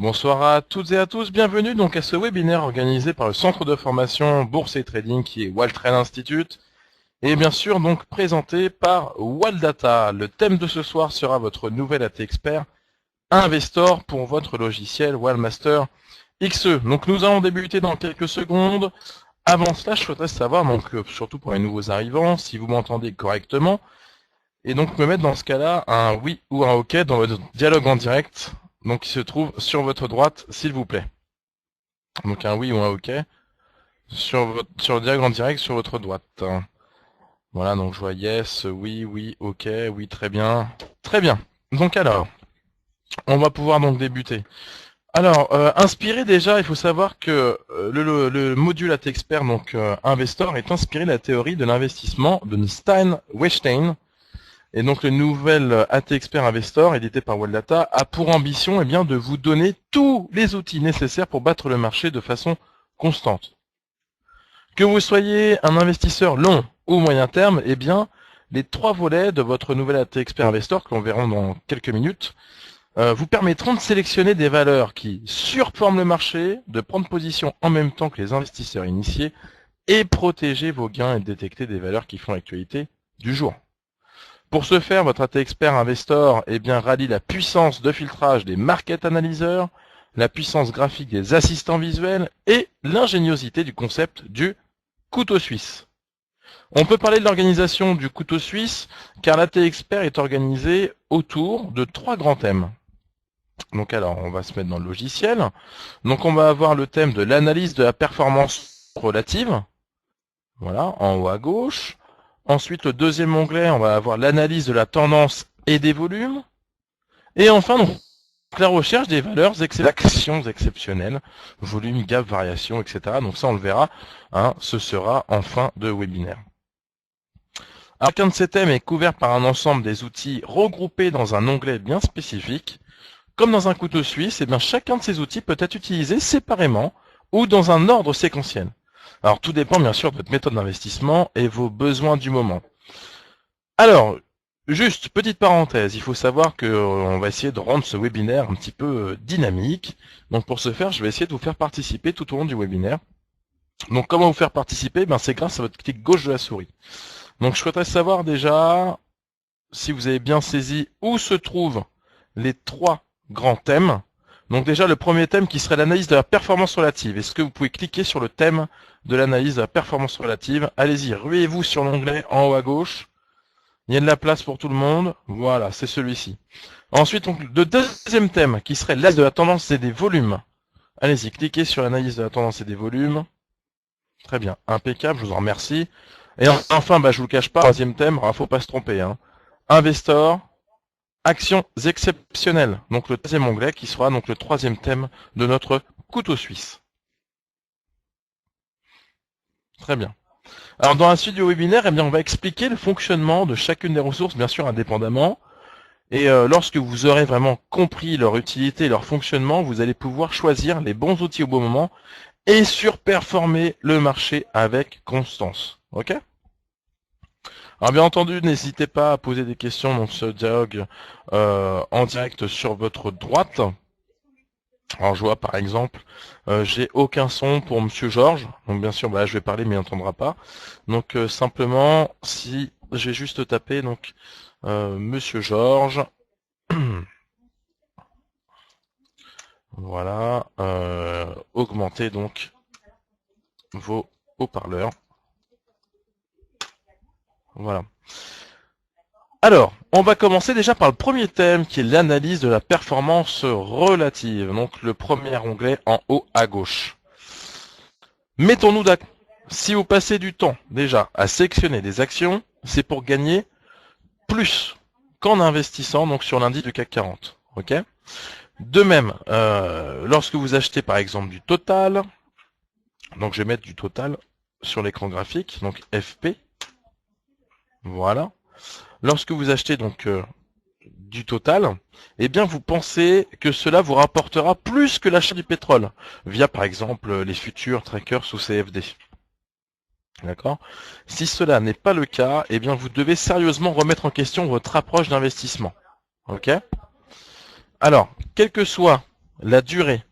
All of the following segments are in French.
Bonsoir à toutes et à tous, bienvenue donc à ce webinaire organisé par le centre de formation Bourse et Trading qui est Waltrade Institute et bien sûr donc présenté par Waldata. Le thème de ce soir sera votre nouvel AT Expert Investor pour votre logiciel Waldmaster XE. Donc nous allons débuter dans quelques secondes. Avant cela, je souhaiterais savoir, donc surtout pour les nouveaux arrivants, si vous m'entendez correctement et donc me mettre dans ce cas-là un oui ou un ok dans votre dialogue en direct. Donc, il se trouve sur votre droite, s'il vous plaît. Donc, un oui ou un OK sur le diagramme en direct sur votre droite. Voilà, donc je vois yes, oui, oui, OK, oui, très bien. Très bien. Donc, alors, on va pouvoir donc débuter. Alors, inspiré déjà, il faut savoir que le module AT Expert, donc Investor, est inspiré de la théorie de l'investissement de Stein Wettstein. Et donc le nouvel AT Expert Investor, édité par Waldata, a pour ambition de vous donner tous les outils nécessaires pour battre le marché de façon constante. Que vous soyez un investisseur long ou moyen terme, les trois volets de votre nouvel AT Expert Investor, que l'on verra dans quelques minutes, vous permettront de sélectionner des valeurs qui surforment le marché, de prendre position en même temps que les investisseurs initiés, et protéger vos gains et détecter des valeurs qui font l'actualité du jour. Pour ce faire, votre AT Expert Investor rallie la puissance de filtrage des market analyseurs, la puissance graphique des assistants visuels et l'ingéniosité du concept du couteau suisse. On peut parler de l'organisation du couteau suisse car l'AT Expert est organisé autour de trois grands thèmes. Donc alors, on va se mettre dans le logiciel. Donc on va avoir le thème de l'analyse de la performance relative. Voilà, en haut à gauche. Ensuite, le deuxième onglet, on va avoir l'analyse de la tendance et des volumes. Et enfin, donc, la recherche des valeurs d'actions exceptionnelles, volume, gap, variation, etc. Donc ça, on le verra, ce sera en fin de webinaire. Alors, chacun de ces thèmes est couvert par un ensemble des outils regroupés dans un onglet bien spécifique. Comme dans un couteau suisse, chacun de ces outils peut être utilisé séparément ou dans un ordre séquentiel. Alors, tout dépend bien sûr de votre méthode d'investissement et vos besoins du moment. Alors, juste petite parenthèse, il faut savoir qu'on va essayer de rendre ce webinaire un petit peu dynamique. Donc, pour ce faire, je vais essayer de vous faire participer tout au long du webinaire. Donc, comment vous faire participer? C'est grâce à votre clic gauche de la souris. Donc, je souhaiterais savoir déjà si vous avez bien saisi où se trouvent les trois grands thèmes. Donc déjà, le premier thème qui serait l'analyse de la performance relative. Est-ce que vous pouvez cliquer sur le thème de l'analyse de la performance relative? Allez-y, ruez-vous sur l'onglet en haut à gauche. Il y a de la place pour tout le monde. Voilà, c'est celui-ci. Ensuite, donc, le deuxième thème qui serait l'analyse de la tendance et des volumes. Allez-y, cliquez sur l'analyse de la tendance et des volumes. Très bien, impeccable, je vous en remercie. Et enfin, je vous le cache pas, troisième thème, faut pas se tromper. Investor. Actions exceptionnelles, donc le troisième onglet qui sera donc le troisième thème de notre couteau suisse. Très bien. Alors dans la suite du webinaire, on va expliquer le fonctionnement de chacune des ressources, bien sûr indépendamment. Et lorsque vous aurez vraiment compris leur utilité et leur fonctionnement, vous allez pouvoir choisir les bons outils au bon moment et surperformer le marché avec constance. Ok ? Alors bien entendu, n'hésitez pas à poser des questions dans ce dialogue en direct sur votre droite. Alors je vois par exemple, j'ai aucun son pour Monsieur Georges, donc bien sûr je vais parler mais il n'entendra pas. Donc simplement, si je vais juste taper donc Monsieur Georges, voilà, augmenter donc vos haut-parleurs. Voilà. Alors, on va commencer déjà par le premier thème qui est l'analyse de la performance relative. Donc le premier onglet en haut à gauche. Mettons-nous d'accord. Si vous passez du temps déjà à sélectionner des actions, c'est pour gagner plus qu'en investissant donc sur l'indice du CAC 40. Ok. De même, lorsque vous achetez par exemple du Total, donc je vais mettre du Total sur l'écran graphique, donc FP. Voilà. Lorsque vous achetez donc du Total, vous pensez que cela vous rapportera plus que l'achat du pétrole, via par exemple les futurs trackers sous CFD. D'accord ? Si cela n'est pas le cas, vous devez sérieusement remettre en question votre approche d'investissement. Ok ? Alors, quel que soit la durée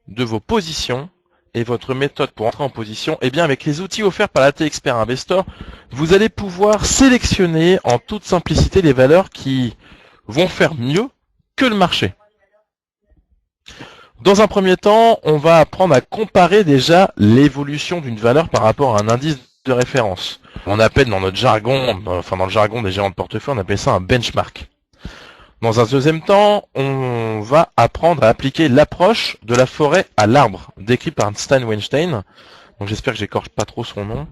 de vos positions et votre méthode pour entrer en position, eh bien avec les outils offerts par l'AT Expert Investor, vous allez pouvoir sélectionner en toute simplicité les valeurs qui vont faire mieux que le marché. Dans un premier temps, on va apprendre à comparer déjà l'évolution d'une valeur par rapport à un indice de référence. On appelle dans notre jargon, enfin dans le jargon des gérants de portefeuille, on appelle ça un benchmark. Dans un deuxième temps, on va apprendre à appliquer l'approche de la forêt à l'arbre, décrit par Stan Weinstein. Donc j'espère que j'écorche pas trop son nom.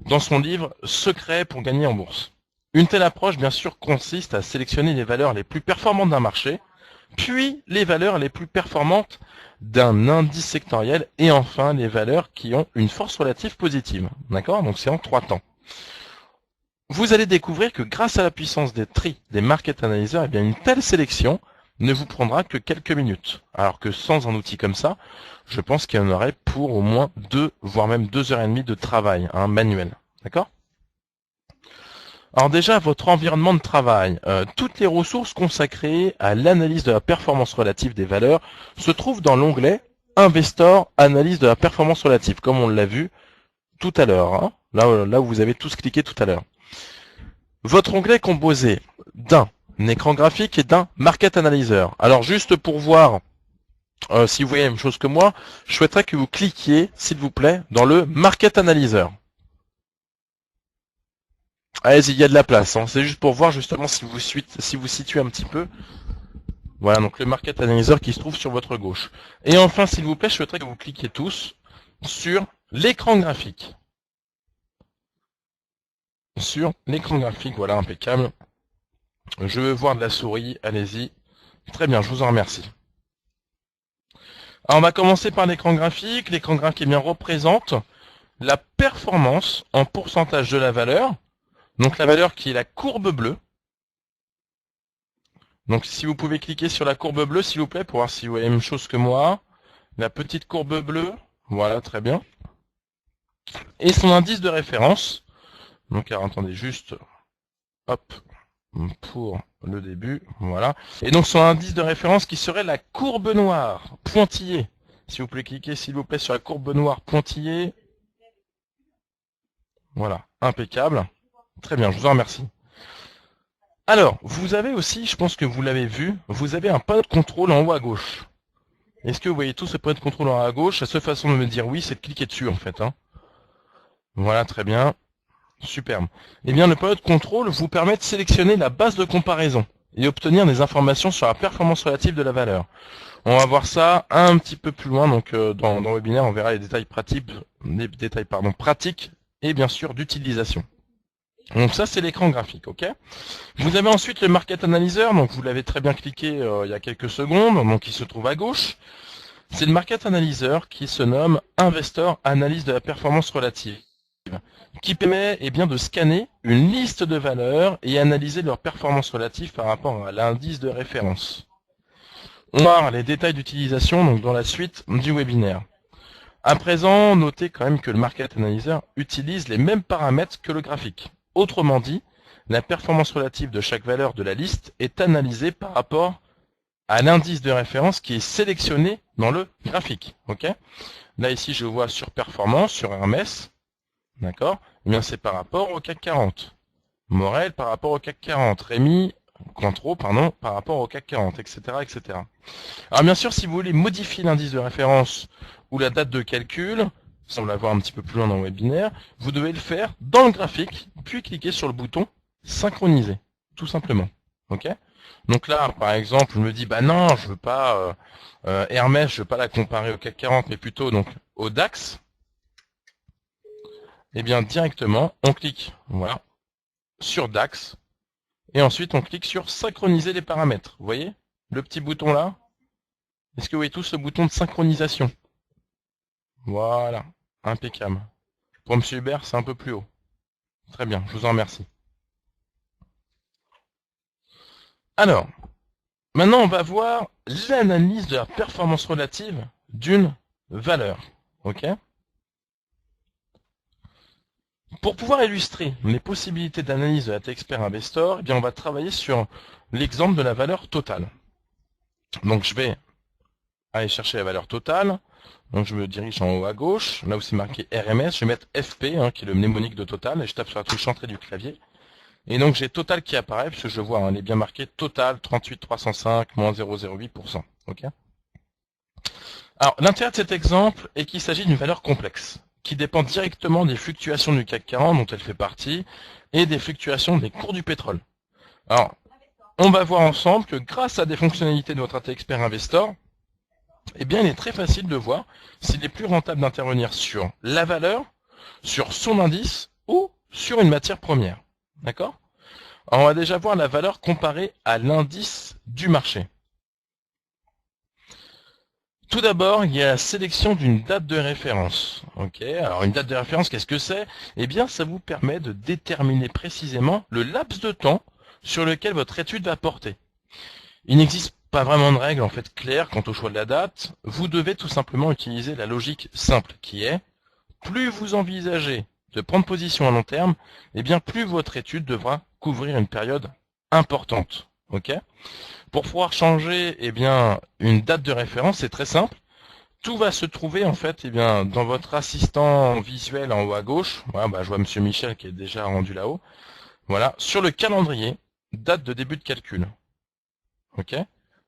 Dans son livre Secret pour gagner en bourse. Une telle approche, bien sûr, consiste à sélectionner les valeurs les plus performantes d'un marché, puis les valeurs les plus performantes d'un indice sectoriel, et enfin les valeurs qui ont une force relative positive. D'accord? Donc c'est en 3 temps. Vous allez découvrir que grâce à la puissance des tri des market analyzers, eh bien une telle sélection ne vous prendra que quelques minutes. Alors que sans un outil comme ça, je pense qu'il y en aurait pour au moins 2, voire même 2h30 de travail, manuel. D'accord? Alors déjà, votre environnement de travail, toutes les ressources consacrées à l'analyse de la performance relative des valeurs se trouvent dans l'onglet Investor, analyse de la performance relative, comme on l'a vu tout à l'heure, là où vous avez tous cliqué tout à l'heure. Votre onglet est composé d'un écran graphique et d'un market analyzer. Alors juste pour voir si vous voyez la même chose que moi, je souhaiterais que vous cliquiez, s'il vous plaît, dans le market analyzer. Allez-y, il y a de la place. C'est juste pour voir justement si vous situez un petit peu. Voilà, donc le market analyzer qui se trouve sur votre gauche. Et enfin, s'il vous plaît, je souhaiterais que vous cliquiez tous sur l'écran graphique. Sur l'écran graphique, voilà, impeccable. Je veux voir de la souris, allez-y. Très bien, je vous en remercie. Alors on va commencer par l'écran graphique. L'écran graphique eh bien, représente la performance en pourcentage de la valeur. Donc la valeur qui est la courbe bleue. Donc si vous pouvez cliquer sur la courbe bleue, s'il vous plaît, pour voir si vous voyez la même chose que moi. La petite courbe bleue, voilà, très bien. Et son indice de référence. Donc alors attendez juste, hop, pour le début, voilà. Et donc son indice de référence qui serait la courbe noire, pointillée. Si vous pouvez cliquer s'il vous plaît sur la courbe noire pointillée. Voilà, impeccable. Très bien, je vous en remercie. Alors, vous avez aussi, je pense que vous l'avez vu, vous avez un panneau de contrôle en haut à gauche. Est-ce que vous voyez tout ce panneau de contrôle en haut à gauche? La seule façon de me dire oui, c'est de cliquer dessus en fait. Voilà, très bien. Superbe. Eh bien, le panneau de contrôle vous permet de sélectionner la base de comparaison et obtenir des informations sur la performance relative de la valeur. On va voir ça un petit peu plus loin, donc dans le webinaire, on verra les détails pratiques, pratiques et bien sûr d'utilisation. Donc ça, c'est l'écran graphique, ok? Vous avez ensuite le Market Analyzer, donc vous l'avez très bien cliqué il y a quelques secondes, donc il se trouve à gauche. C'est le Market Analyzer qui se nomme Investor Analyse de la performance relative, qui permet bien, de scanner une liste de valeurs et analyser leur performance relative par rapport à l'indice de référence. On va voir les détails d'utilisation donc dans la suite du webinaire. À présent, notez quand même que le Market Analyzer utilise les mêmes paramètres que le graphique. Autrement dit, la performance relative de chaque valeur de la liste est analysée par rapport à l'indice de référence qui est sélectionné dans le graphique. Ok? Là ici, je vois sur performance, sur Hermès. D'accord? Eh bien, c'est par rapport au CAC 40. Morel par rapport au CAC 40. Rémi, Cointreau, pardon, par rapport au CAC 40, etc., etc. Alors bien sûr, si vous voulez modifier l'indice de référence ou la date de calcul, ça on va voir un petit peu plus loin dans le webinaire, vous devez le faire dans le graphique, puis cliquer sur le bouton synchroniser, tout simplement. Ok? Donc là, par exemple, je me dis, bah non, je veux pas Hermès, je veux pas la comparer au CAC 40, mais plutôt donc au DAX. Eh bien, directement, on clique, voilà, sur DAX, et ensuite on clique sur synchroniser les paramètres. Vous voyez le petit bouton là? Est-ce que vous voyez tous ce bouton de synchronisation? Voilà, impeccable. Pour M. Hubert, c'est un peu plus haut. Très bien, je vous en remercie. Alors, maintenant on va voir l'analyse de la performance relative d'une valeur. Ok? Pour pouvoir illustrer les possibilités d'analyse de la T-Expert Investor, eh bien on va travailler sur l'exemple de la valeur totale. Donc je vais aller chercher la valeur totale. Donc je me dirige en haut à gauche, là où c'est marqué RMS, je vais mettre FP, hein, qui est le mnémonique de total, et je tape sur la touche entrée du clavier. Et donc j'ai total qui apparaît, parce que je vois, hein, il est bien marqué total 38305 moins 0,08%. Ok. Alors l'intérêt de cet exemple est qu'il s'agit d'une valeur complexe, qui dépend directement des fluctuations du CAC 40 dont elle fait partie, et des fluctuations des cours du pétrole. Alors, on va voir ensemble que grâce à des fonctionnalités de votre AT Expert Investor, eh bien, il est très facile de voir s'il est plus rentable d'intervenir sur la valeur, sur son indice ou sur une matière première. D'accord? On va déjà voir la valeur comparée à l'indice du marché. Tout d'abord, il y a la sélection d'une date de référence. Ok. Alors, une date de référence, qu'est-ce que c'est? Eh bien, ça vous permet de déterminer précisément le laps de temps sur lequel votre étude va porter. Il n'existe pas vraiment de règle en fait claire quant au choix de la date. Vous devez tout simplement utiliser la logique simple qui est plus vous envisagez de prendre position à long terme, eh bien plus votre étude devra couvrir une période importante. Ok. Pour pouvoir changer eh bien une date de référence, c'est très simple. Tout va se trouver en fait eh bien dans votre assistant visuel en haut à gauche. Voilà, je vois Monsieur Michel qui est déjà rendu là-haut. Voilà, sur le calendrier, date de début de calcul. Ok.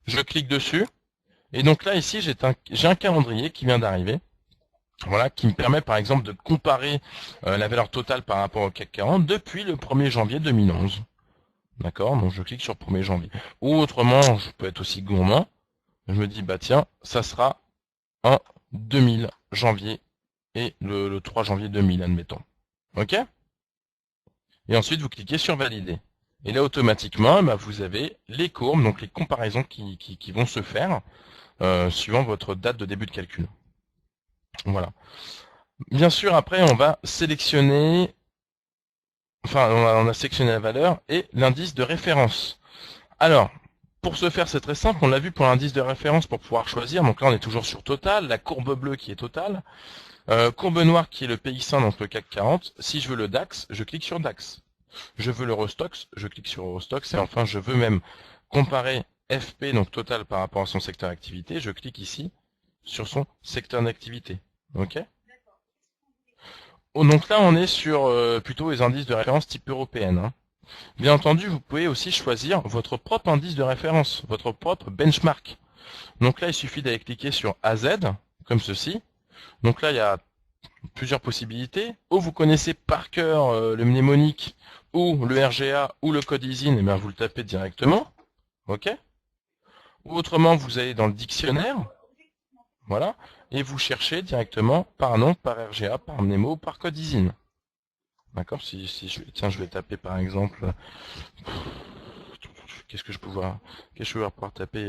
Je clique dessus. Et donc là, ici, j'ai un calendrier qui vient d'arriver. Voilà, qui me permet par exemple de comparer la valeur totale par rapport au CAC 40 depuis le 1er janvier 2011. D'accord. Donc je clique sur 1er janvier. Ou autrement, je peux être aussi gourmand. Je me dis, bah tiens, ça sera en 2000 janvier et le 3 janvier 2000, admettons. Ok. Et ensuite, vous cliquez sur valider. Et là, automatiquement, vous avez les courbes, donc les comparaisons qui vont se faire suivant votre date de début de calcul. Voilà. Bien sûr, après, on va sélectionner, enfin, on a sélectionné la valeur et l'indice de référence. Alors, pour ce faire, c'est très simple. On l'a vu pour l'indice de référence pour pouvoir choisir. Donc là, on est toujours sur total, la courbe bleue qui est totale, courbe noire qui est le PI100, donc le CAC 40. Si je veux le DAX, je clique sur DAX. Je veux l'Eurostoxx, je clique sur Eurostoxx. Et enfin, je veux même comparer FP, donc total par rapport à son secteur d'activité. Je clique ici sur son secteur d'activité. Ok. Oh, donc là, on est sur plutôt les indices de référence type européenne. Hein. Bien entendu, vous pouvez aussi choisir votre propre indice de référence, votre propre benchmark. Donc là, il suffit d'aller cliquer sur AZ, comme ceci. Donc là, il y a plusieurs possibilités. Ou vous connaissez par cœur le mnémonique, ou le RGA, ou le code ISIN, et bien vous le tapez directement. Ok. Ou autrement, vous allez dans le dictionnaire. Voilà. Et vous cherchez directement par nom, par RGA, par mnémo, par code ISIN. D'accord. Si je vais taper par exemple. Qu'est-ce que je peux voir? Qu'est-ce que je vais pouvoir taper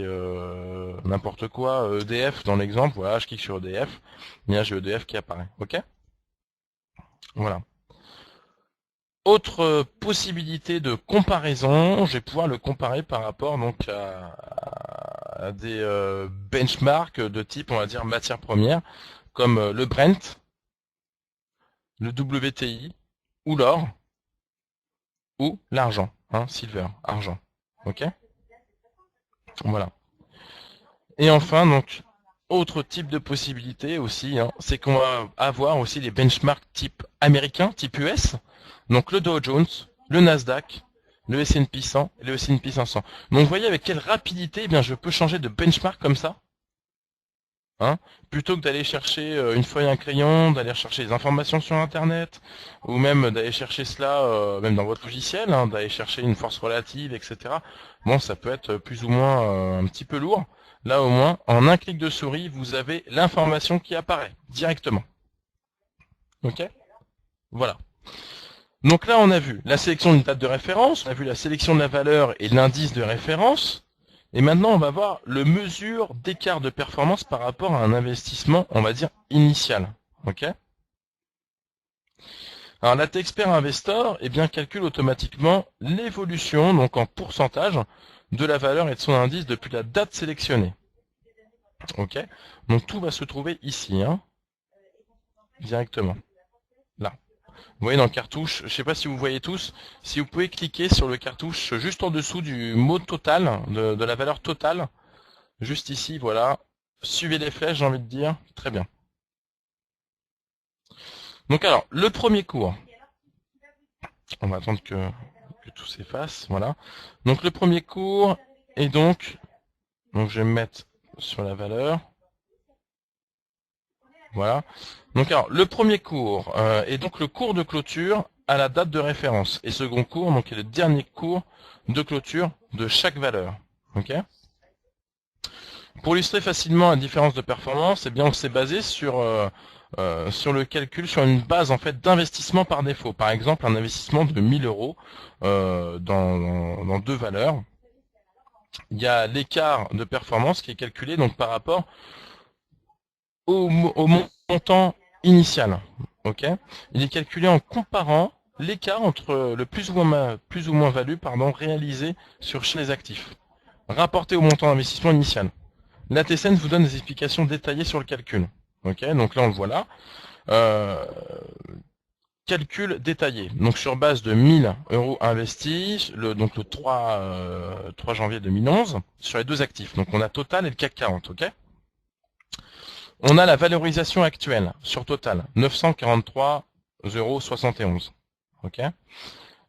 n'importe quoi, EDF dans l'exemple, voilà, je clique sur EDF, et là j'ai EDF qui apparaît, ok? Voilà. Autre possibilité de comparaison, je vais pouvoir le comparer par rapport donc à des benchmarks de type, on va dire, matière première, comme le Brent, le WTI, ou l'or, ou l'argent, hein, silver, argent, ok? Voilà. Et enfin, donc, autre type de possibilité aussi, hein, c'est qu'on va avoir aussi des benchmarks type américain, type US, donc le Dow Jones, le Nasdaq, le S&P 100 et le S&P 500. Donc vous voyez avec quelle rapidité eh bien, je peux changer de benchmark comme ça, hein, plutôt que d'aller chercher une feuille et un crayon, d'aller chercher des informations sur Internet, ou même d'aller chercher cela même dans votre logiciel, hein, d'aller chercher une force relative, etc. Bon, ça peut être plus ou moins un petit peu lourd. Là, au moins, en un clic de souris, vous avez l'information qui apparaît directement. Ok? Voilà. Donc là, on a vu la sélection d'une date de référence, on a vu la sélection de la valeur et l'indice de référence. Et maintenant, on va voir le mesure d'écart de performance par rapport à un investissement, on va dire, initial. Ok? Alors, la T-Expert Investor, eh bien, calcule automatiquement l'évolution, donc en pourcentage, de la valeur et de son indice depuis la date sélectionnée. Ok? Donc, tout va se trouver ici, hein, directement. Là. Vous voyez dans le cartouche, je ne sais pas si vous voyez tous, si vous pouvez cliquer sur le cartouche juste en dessous du mot total, de la valeur totale, Juste ici, voilà. Suivez les flèches, j'ai envie de dire. Très bien. Donc alors, le premier cours. On va attendre que tout s'efface. Voilà. Donc le premier cours est donc je vais me mettre sur la valeur. Voilà. Donc alors, le premier cours est donc le cours de clôture à la date de référence. Et second cours, donc est le dernier cours de clôture de chaque valeur. Ok. Pour illustrer facilement la différence de performance, eh bien on s'est basé sur le calcul, sur une base en fait d'investissement par défaut. Par exemple, un investissement de 1000 euros dans deux valeurs. Il y a l'écart de performance qui est calculé donc par rapport au montant initial. Ok. Il est calculé en comparant l'écart entre le plus ou moins value réalisé sur chaque les actifs, rapporté au montant d'investissement initial. La TSN vous donne des explications détaillées sur le calcul. Ok, donc là on le voit là. Calcul détaillé. Donc sur base de 1000 euros investis, donc le 3 janvier 2011, sur les deux actifs. Donc on a Total et le CAC 40. Ok. On a la valorisation actuelle sur Total, 943,71 €. Ok.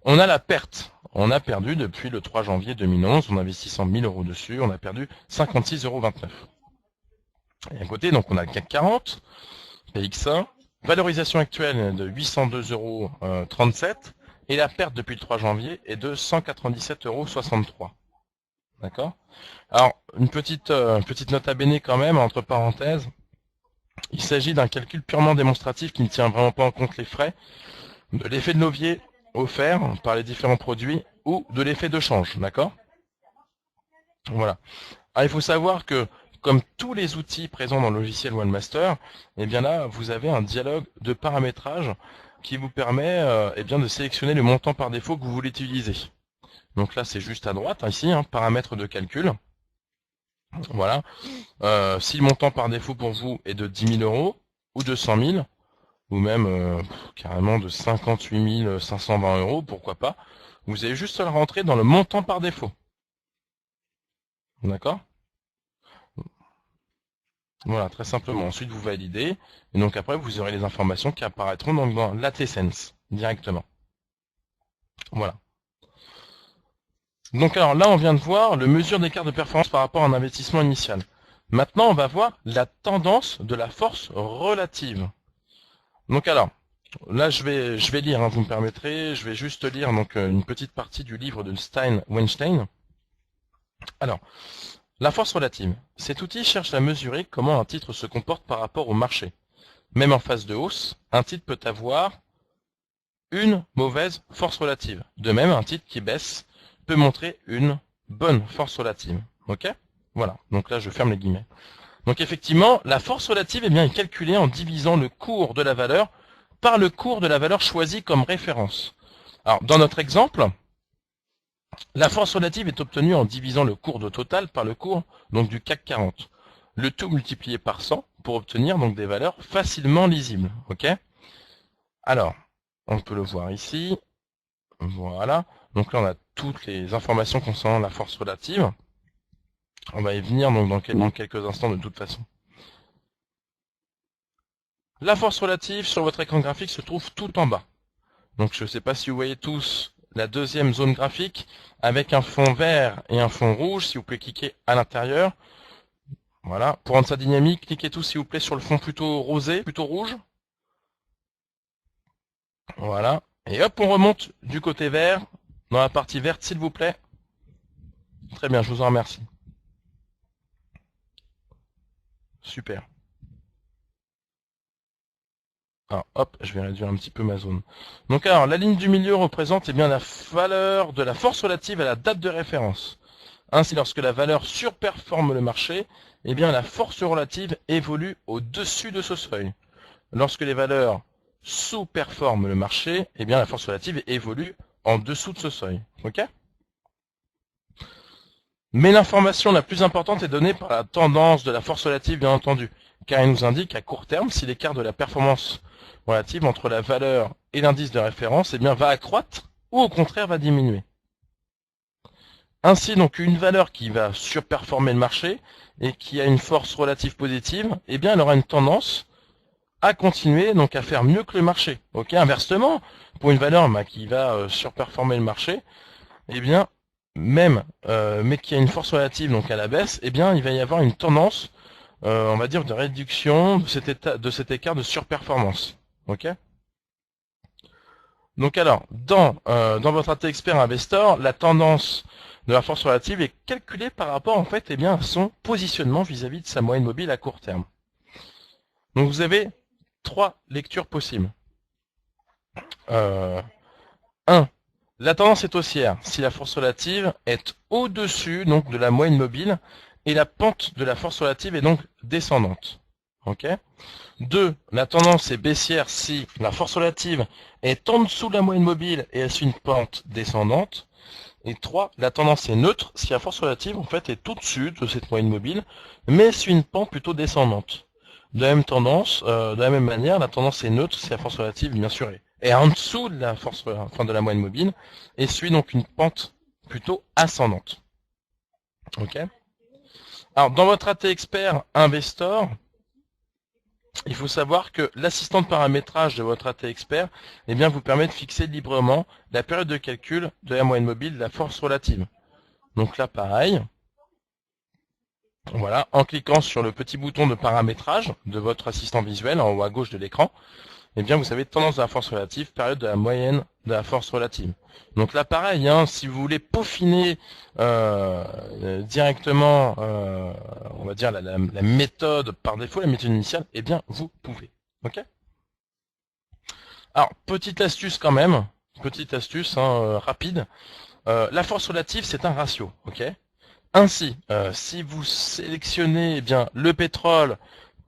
On a la perte. On a perdu depuis le 3 janvier 2011, en investissant 1000 euros dessus, on a perdu 56,29 €. Et à côté, donc on a le CAC 40, PX1, valorisation actuelle de 802,37 €, et la perte depuis le 3 janvier est de 197,63 €. D'accord. Alors, une petite note à bene quand même, entre parenthèses. Il s'agit d'un calcul purement démonstratif qui ne tient vraiment pas en compte les frais, de l'effet de levier offert par les différents produits ou de l'effet de change, d'accord? Voilà. Alors, il faut savoir que, comme tous les outils présents dans le logiciel OneMaster, eh bien là, vous avez un dialogue de paramétrage qui vous permet eh bien, de sélectionner le montant par défaut que vous voulez utiliser. Donc là, c'est juste à droite, ici, paramètres de calcul. Voilà. Si le montant par défaut pour vous est de 10 000 euros ou de 100 000, ou même carrément de 58 520 €, pourquoi pas, vous avez juste à le rentrer dans le montant par défaut. D'accord? Voilà, très simplement. Ensuite, vous validez, et donc après, vous aurez les informations qui apparaîtront donc dans l'ATSense, directement. Voilà. Donc alors là, on vient de voir le mesure d'écart de performance par rapport à un investissement initial. Maintenant, on va voir la tendance de la force relative. Donc alors, là je vais lire, vous me permettrez, je vais juste lire donc une petite partie du livre de Stein-Weinstein. Alors, la force relative. Cet outil cherche à mesurer comment un titre se comporte par rapport au marché. Même en phase de hausse, un titre peut avoir une mauvaise force relative. De même, un titre qui baisse peut montrer une bonne force relative. Ok? Voilà, donc là je ferme les guillemets. Donc effectivement, la force relative est calculée en divisant le cours de la valeur par le cours de la valeur choisie comme référence. Alors, dans notre exemple, la force relative est obtenue en divisant le cours de Total par le cours donc du CAC 40. Le tout multiplié par 100 pour obtenir donc des valeurs facilement lisibles. Ok? Alors, on peut le voir ici. Voilà. Donc là, on a toutes les informations concernant la force relative. On va y venir donc dans quelques instants de toute façon. La force relative sur votre écran graphique se trouve tout en bas. Donc je ne sais pas si vous voyez tous la deuxième zone graphique avec un fond vert et un fond rouge. Si vous pouvez cliquer à l'intérieur. Voilà. Pour rendre ça dynamique, cliquez tous s'il vous plaît sur le fond plutôt rosé, plutôt rouge. Voilà. Et hop, on remonte du côté vert, dans la partie verte s'il vous plaît. Très bien, je vous en remercie. Super. Alors, hop, je vais réduire un petit peu ma zone. Donc alors, la ligne du milieu représente la valeur de la force relative à la date de référence. Ainsi, lorsque la valeur surperforme le marché, la force relative évolue au-dessus de ce seuil. Lorsque les valeurs sous-performent le marché, la force relative évolue en dessous de ce seuil. Ok? Mais l'information la plus importante est donnée par la tendance de la force relative, bien entendu, car elle nous indique à court terme si l'écart de la performance relative entre la valeur et l'indice de référence va accroître ou au contraire va diminuer. Ainsi, donc, une valeur qui va surperformer le marché et qui a une force relative positive, eh bien, elle aura une tendance à continuer, donc à faire mieux que le marché. Ok, inversement, pour une valeur qui va surperformer le marché, eh bien, même, mais qui a une force relative, donc à la baisse, eh bien, il va y avoir une tendance, on va dire, de réduction de cet écart de surperformance. Ok. Donc alors, dans votre AT Expert Investor, la tendance de la force relative est calculée par rapport en fait eh bien, à son positionnement vis-à-vis de sa moyenne mobile à court terme. Donc vous avez trois lectures possibles. 1. La tendance est haussière si la force relative est au-dessus donc de la moyenne mobile et la pente de la force relative est donc descendante. Ok. 2. La tendance est baissière si la force relative est en dessous de la moyenne mobile et elle suit une pente descendante. Et 3. La tendance est neutre si la force relative en fait est au-dessus de cette moyenne mobile, mais suit une pente plutôt descendante. De la même manière, la tendance est neutre si la force relative, bien sûr, est en dessous de la force, enfin de la moyenne mobile, et suit donc une pente plutôt ascendante. Ok. Alors dans votre AT Expert Investor, il faut savoir que l'assistant de paramétrage de votre AT Expert eh bien, vous permet de fixer librement la période de calcul de la moyenne mobile de la force relative. Donc là, pareil, voilà, en cliquant sur le petit bouton de paramétrage de votre assistant visuel en haut à gauche de l'écran, eh bien, vous avez tendance de la force relative, période de la moyenne de la force relative. Donc là, pareil, hein, si vous voulez peaufiner directement, on va dire, la méthode par défaut, la méthode initiale, eh bien, vous pouvez. Ok. Alors, petite astuce quand même, petite astuce rapide. La force relative, c'est un ratio, ok. Ainsi, si vous sélectionnez eh bien le pétrole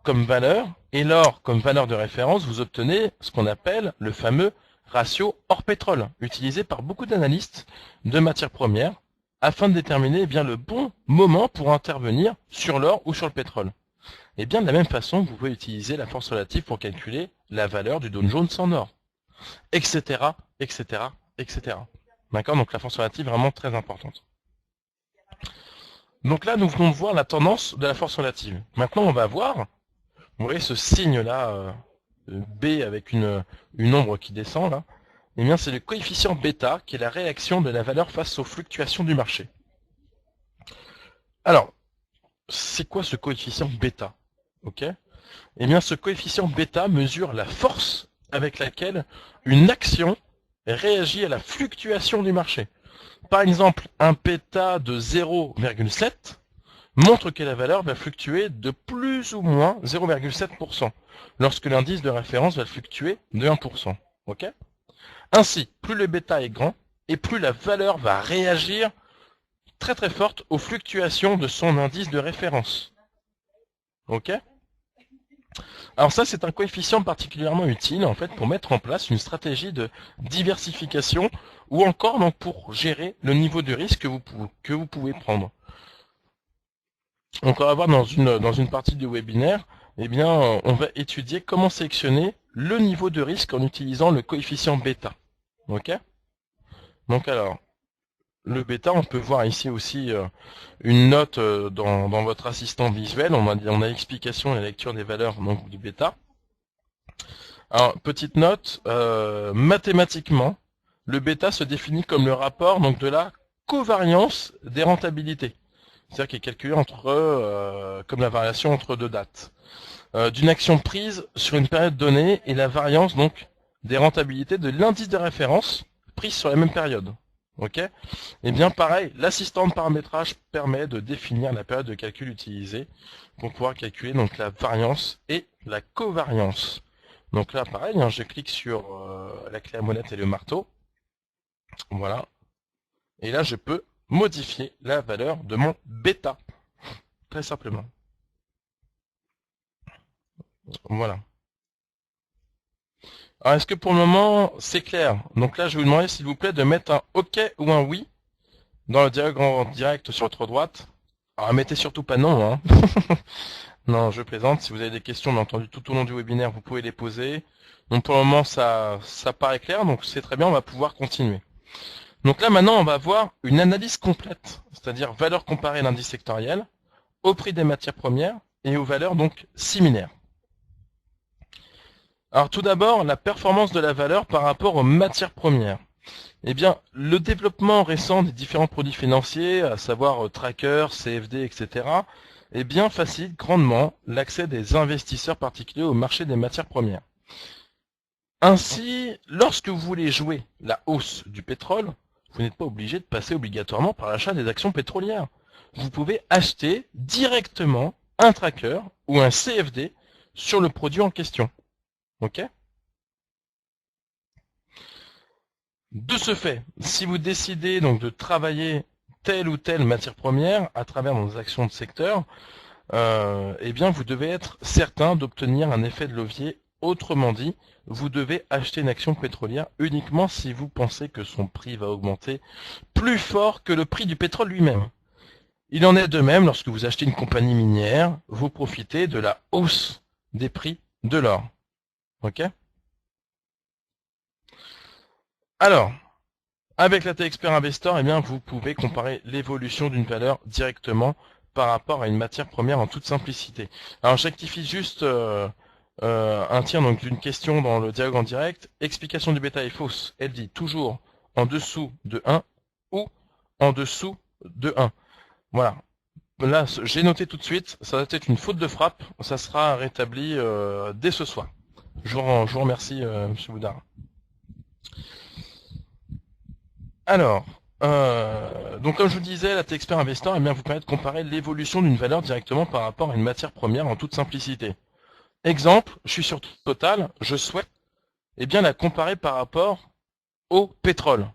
comme valeur et l'or comme valeur de référence, vous obtenez ce qu'on appelle le fameux ratio or-pétrole, utilisé par beaucoup d'analystes de matières premières afin de déterminer eh bien, le bon moment pour intervenir sur l'or ou sur le pétrole. Et bien de la même façon, vous pouvez utiliser la force relative pour calculer la valeur du Dow Jones en or, etc., etc., etc. D'accord. Donc la force relative est vraiment très importante. Donc là, nous venons de voir la tendance de la force relative. Maintenant, on va voir, vous voyez ce signe-là, B avec une ombre qui descend là, eh bien c'est le coefficient bêta qui est la réaction de la valeur face aux fluctuations du marché. Alors, c'est quoi ce coefficient bêta? Ok. Eh bien ce coefficient bêta mesure la force avec laquelle une action réagit à la fluctuation du marché. Par exemple, un bêta de 0,7 montre que la valeur va fluctuer de plus ou moins 0,7% lorsque l'indice de référence va fluctuer de 1%. Ok. Ainsi, plus le bêta est grand et plus la valeur va réagir très très forte aux fluctuations de son indice de référence. Ok. Alors ça, c'est un coefficient particulièrement utile en fait pour mettre en place une stratégie de diversification ou encore donc pour gérer le niveau de risque que vous pouvez prendre. Donc on va voir dans une partie du webinaire, eh bien, on va étudier comment sélectionner le niveau de risque en utilisant le coefficient bêta. Ok. Donc alors, le bêta, on peut voir ici aussi une note dans votre assistant visuel. On a explication et la lecture des valeurs donc, du bêta. Alors, petite note, mathématiquement, le bêta se définit comme le rapport donc, de la covariance des rentabilités. C'est-à-dire qu'il est calculé comme la variation entre deux dates. D'une action prise sur une période donnée et la variance donc des rentabilités de l'indice de référence prise sur la même période. Ok. Et bien pareil, l'assistant de paramétrage permet de définir la période de calcul utilisée pour pouvoir calculer donc la variance et la covariance. Donc là pareil, hein, je clique sur la clé à molette et le marteau. Voilà. Et là je peux modifier la valeur de mon bêta. Très simplement. Voilà. Alors, est-ce que pour le moment, c'est clair? Donc là, je vais vous demander, s'il vous plaît, de mettre un OK ou un oui dans le diagramme direct sur votre droite. Alors, mettez surtout pas non, hein. Non, je plaisante. Si vous avez des questions, bien entendu, tout au long du webinaire, vous pouvez les poser. Donc, pour le moment, ça paraît clair, donc c'est très bien, on va pouvoir continuer. Donc là maintenant on va voir une analyse complète, c'est-à-dire valeur comparée d'indice sectoriel au prix des matières premières et aux valeurs donc similaires. Alors tout d'abord, la performance de la valeur par rapport aux matières premières. Eh bien, le développement récent des différents produits financiers, à savoir tracker, CFD, etc., eh bien, facilite grandement l'accès des investisseurs particuliers au marché des matières premières. Ainsi, lorsque vous voulez jouer la hausse du pétrole, vous n'êtes pas obligé de passer obligatoirement par l'achat des actions pétrolières. Vous pouvez acheter directement un tracker ou un CFD sur le produit en question. Ok ? De ce fait, si vous décidez donc de travailler telle ou telle matière première à travers nos actions de secteur, eh bien vous devez être certain d'obtenir un effet de levier. Autrement dit, vous devez acheter une action pétrolière uniquement si vous pensez que son prix va augmenter plus fort que le prix du pétrole lui-même. Il en est de même lorsque vous achetez une compagnie minière, vous profitez de la hausse des prix de l'or. Ok ? Alors, avec la T-Expert Investor, eh bien, vous pouvez comparer l'évolution d'une valeur directement par rapport à une matière première en toute simplicité. Alors, je rectifie juste un tiers donc d'une question dans le dialogue en direct. Explication du bêta est fausse. Elle dit toujours en dessous de 1 ou en dessous de 1. Voilà. Là, j'ai noté tout de suite. Ça va être une faute de frappe. Ça sera rétabli dès ce soir. Je vous remercie, M. Boudard. Alors, donc comme je vous disais, la T-Expert Investor eh bien, vous permet de comparer l'évolution d'une valeur directement par rapport à une matière première en toute simplicité. Exemple, je suis sur Total, je souhaite eh bien, la comparer par rapport au pétrole.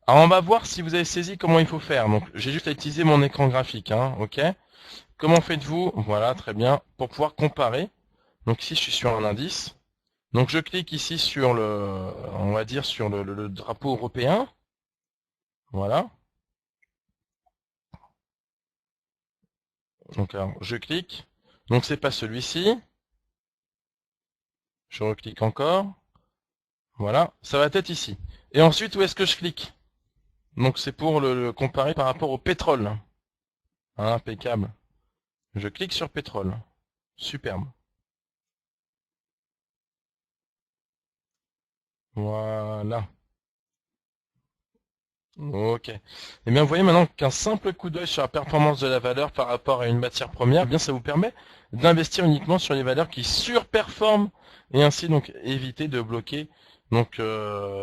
Alors on va voir si vous avez saisi comment il faut faire. Donc j'ai juste à utiliser mon écran graphique, hein, ok. Comment faites-vous? Voilà, très bien, pour pouvoir comparer. Donc ici je suis sur un indice. Donc je clique ici sur on va dire sur le drapeau européen. Voilà. Donc alors, je clique. Donc c'est pas celui-ci. Je reclique encore. Voilà, ça va être ici. Et ensuite, où est-ce que je clique? Donc c'est pour le comparer par rapport au pétrole. Hein, impeccable. Je clique sur pétrole. Superbe. Voilà. Ok. Eh bien, vous voyez maintenant qu'un simple coup d'œil sur la performance de la valeur par rapport à une matière première, eh bien, ça vous permet d'investir uniquement sur les valeurs qui surperforment et ainsi donc éviter de bloquer donc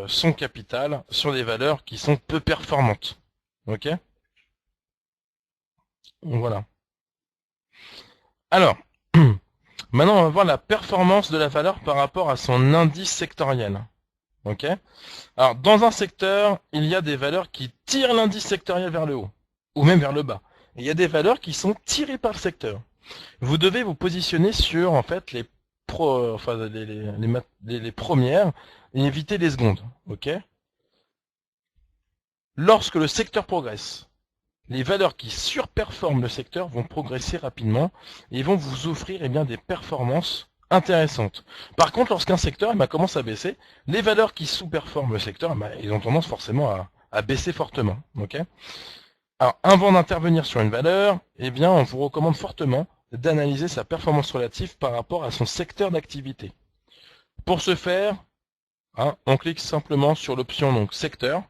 son capital sur des valeurs qui sont peu performantes. Ok? Voilà. Alors, maintenant on va voir la performance de la valeur par rapport à son indice sectoriel. Ok? Alors, dans un secteur, il y a des valeurs qui tirent l'indice sectoriel vers le haut, ou même vers le bas. Et il y a des valeurs qui sont tirées par le secteur. Vous devez vous positionner sur, en fait, les premières et éviter les secondes. Ok? Lorsque le secteur progresse, les valeurs qui surperforment le secteur vont progresser rapidement et vont vous offrir eh bien, des performances intéressantes. Par contre, lorsqu'un secteur commence à baisser, les valeurs qui sous-performent le secteur, ils ont tendance forcément à baisser fortement. Okay, alors, avant d'intervenir sur une valeur, eh bien, on vous recommande fortement d'analyser sa performance relative par rapport à son secteur d'activité. Pour ce faire, on clique simplement sur l'option donc secteur.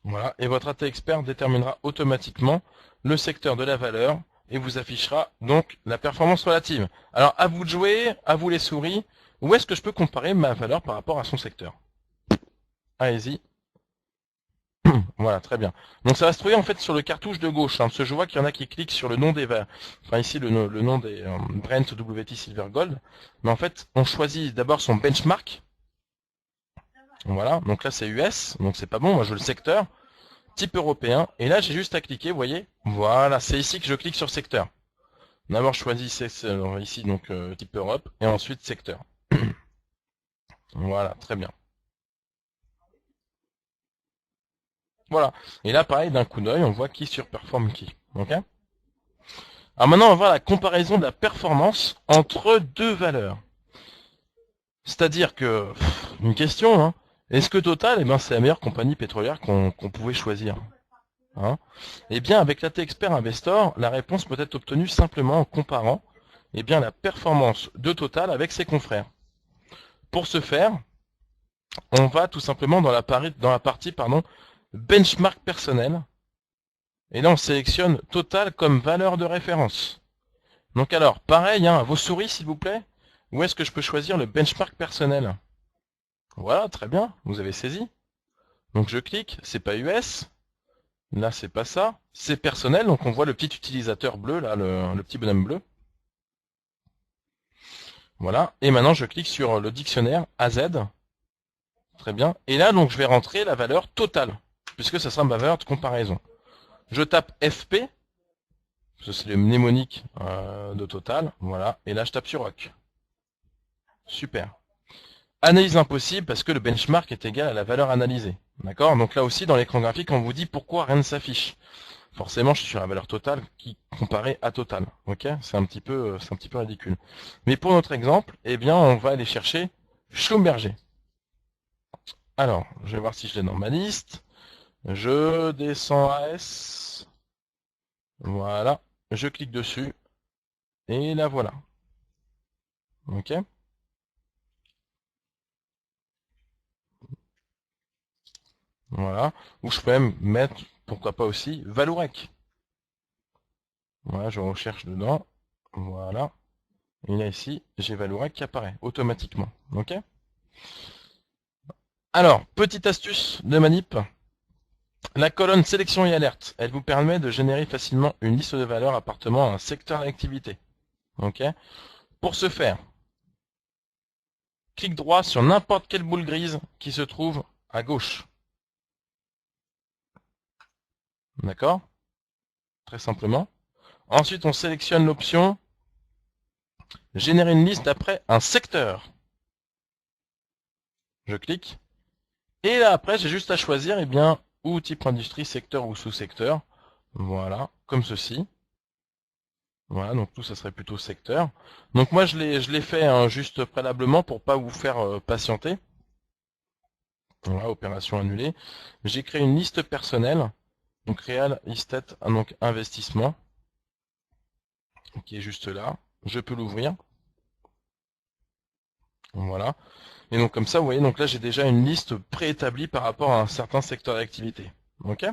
Voilà, et votre AT Expert déterminera automatiquement le secteur de la valeur et vous affichera donc la performance relative. Alors à vous de jouer, à vous les souris, où est-ce que je peux comparer ma valeur par rapport à son secteur? Allez-y. Voilà, très bien. Donc ça va se trouver en fait sur le cartouche de gauche, parce que je vois qu'il y en a qui cliquent sur le nom des valeurs, enfin ici le nom des Brent, WT, Silver, Gold, mais en fait on choisit d'abord son benchmark. Voilà, donc là c'est US, donc c'est pas bon, moi je veux le secteur. Type européen, et là j'ai juste à cliquer, vous voyez, voilà, c'est ici que je clique sur secteur. D'abord je choisis ici donc type Europe, et ensuite secteur. Voilà, très bien. Voilà, et là pareil, d'un coup d'œil, on voit qui surperforme qui. Ok. Alors maintenant on va voir la comparaison de la performance entre deux valeurs. C'est-à-dire que, une question, Est-ce que Total, eh ben, c'est la meilleure compagnie pétrolière qu'on pouvait choisir, hein? Eh bien, avec l'AT Expert Investor, la réponse peut être obtenue simplement en comparant eh bien, la performance de Total avec ses confrères. Pour ce faire, on va tout simplement dans la partie benchmark personnel. Et là, on sélectionne Total comme valeur de référence. Donc alors, pareil, hein, vos souris s'il vous plaît. Où est-ce que je peux choisir le benchmark personnel? Voilà, très bien, vous avez saisi. Donc je clique, c'est pas US. Là, c'est pas ça. C'est personnel, donc on voit le petit utilisateur bleu, là, le petit bonhomme bleu. Voilà. Et maintenant, je clique sur le dictionnaire AZ. Très bien. Et là, donc, je vais rentrer la valeur totale, puisque ça sera ma valeur de comparaison. Je tape FP, c'est le mnémonique de Total. Voilà. Et là, je tape sur OK. Super. Analyse impossible parce que le benchmark est égal à la valeur analysée. D'accord? Donc là aussi, dans l'écran graphique, on vous dit pourquoi rien ne s'affiche. Forcément, je suis sur la valeur totale qui comparée à Total. Ok? C'est un petit peu ridicule. Mais pour notre exemple, eh bien, on va aller chercher Schlumberger. Alors, je vais voir si je l'ai dans ma liste. Je descends à S. Voilà. Je clique dessus. Et là, voilà. Ok? Voilà. Ou je peux même mettre, pourquoi pas aussi, Valourec. Voilà, je recherche dedans. Voilà. Et là, ici, j'ai Valourec qui apparaît automatiquement. Ok? Alors, petite astuce de manip. La colonne sélection et alerte, elle vous permet de générer facilement une liste de valeurs appartenant à un secteur d'activité. Ok? Pour ce faire, clic droit sur n'importe quelle boule grise qui se trouve à gauche. D'accord? Très simplement. Ensuite, on sélectionne l'option générer une liste après un secteur. Je clique. Et là, après, j'ai juste à choisir, eh bien, ou type industrie, secteur ou sous-secteur. Voilà, comme ceci. Voilà, donc tout ça serait plutôt secteur. Donc moi je l'ai fait hein, juste préalablement pour pas vous faire patienter. Voilà, opération annulée. J'ai créé une liste personnelle, donc Real Estate, donc investissement, qui est juste là. Je peux l'ouvrir. Voilà. Et donc comme ça, vous voyez, donc là j'ai déjà une liste préétablie par rapport à un certain secteur d'activité. Ok?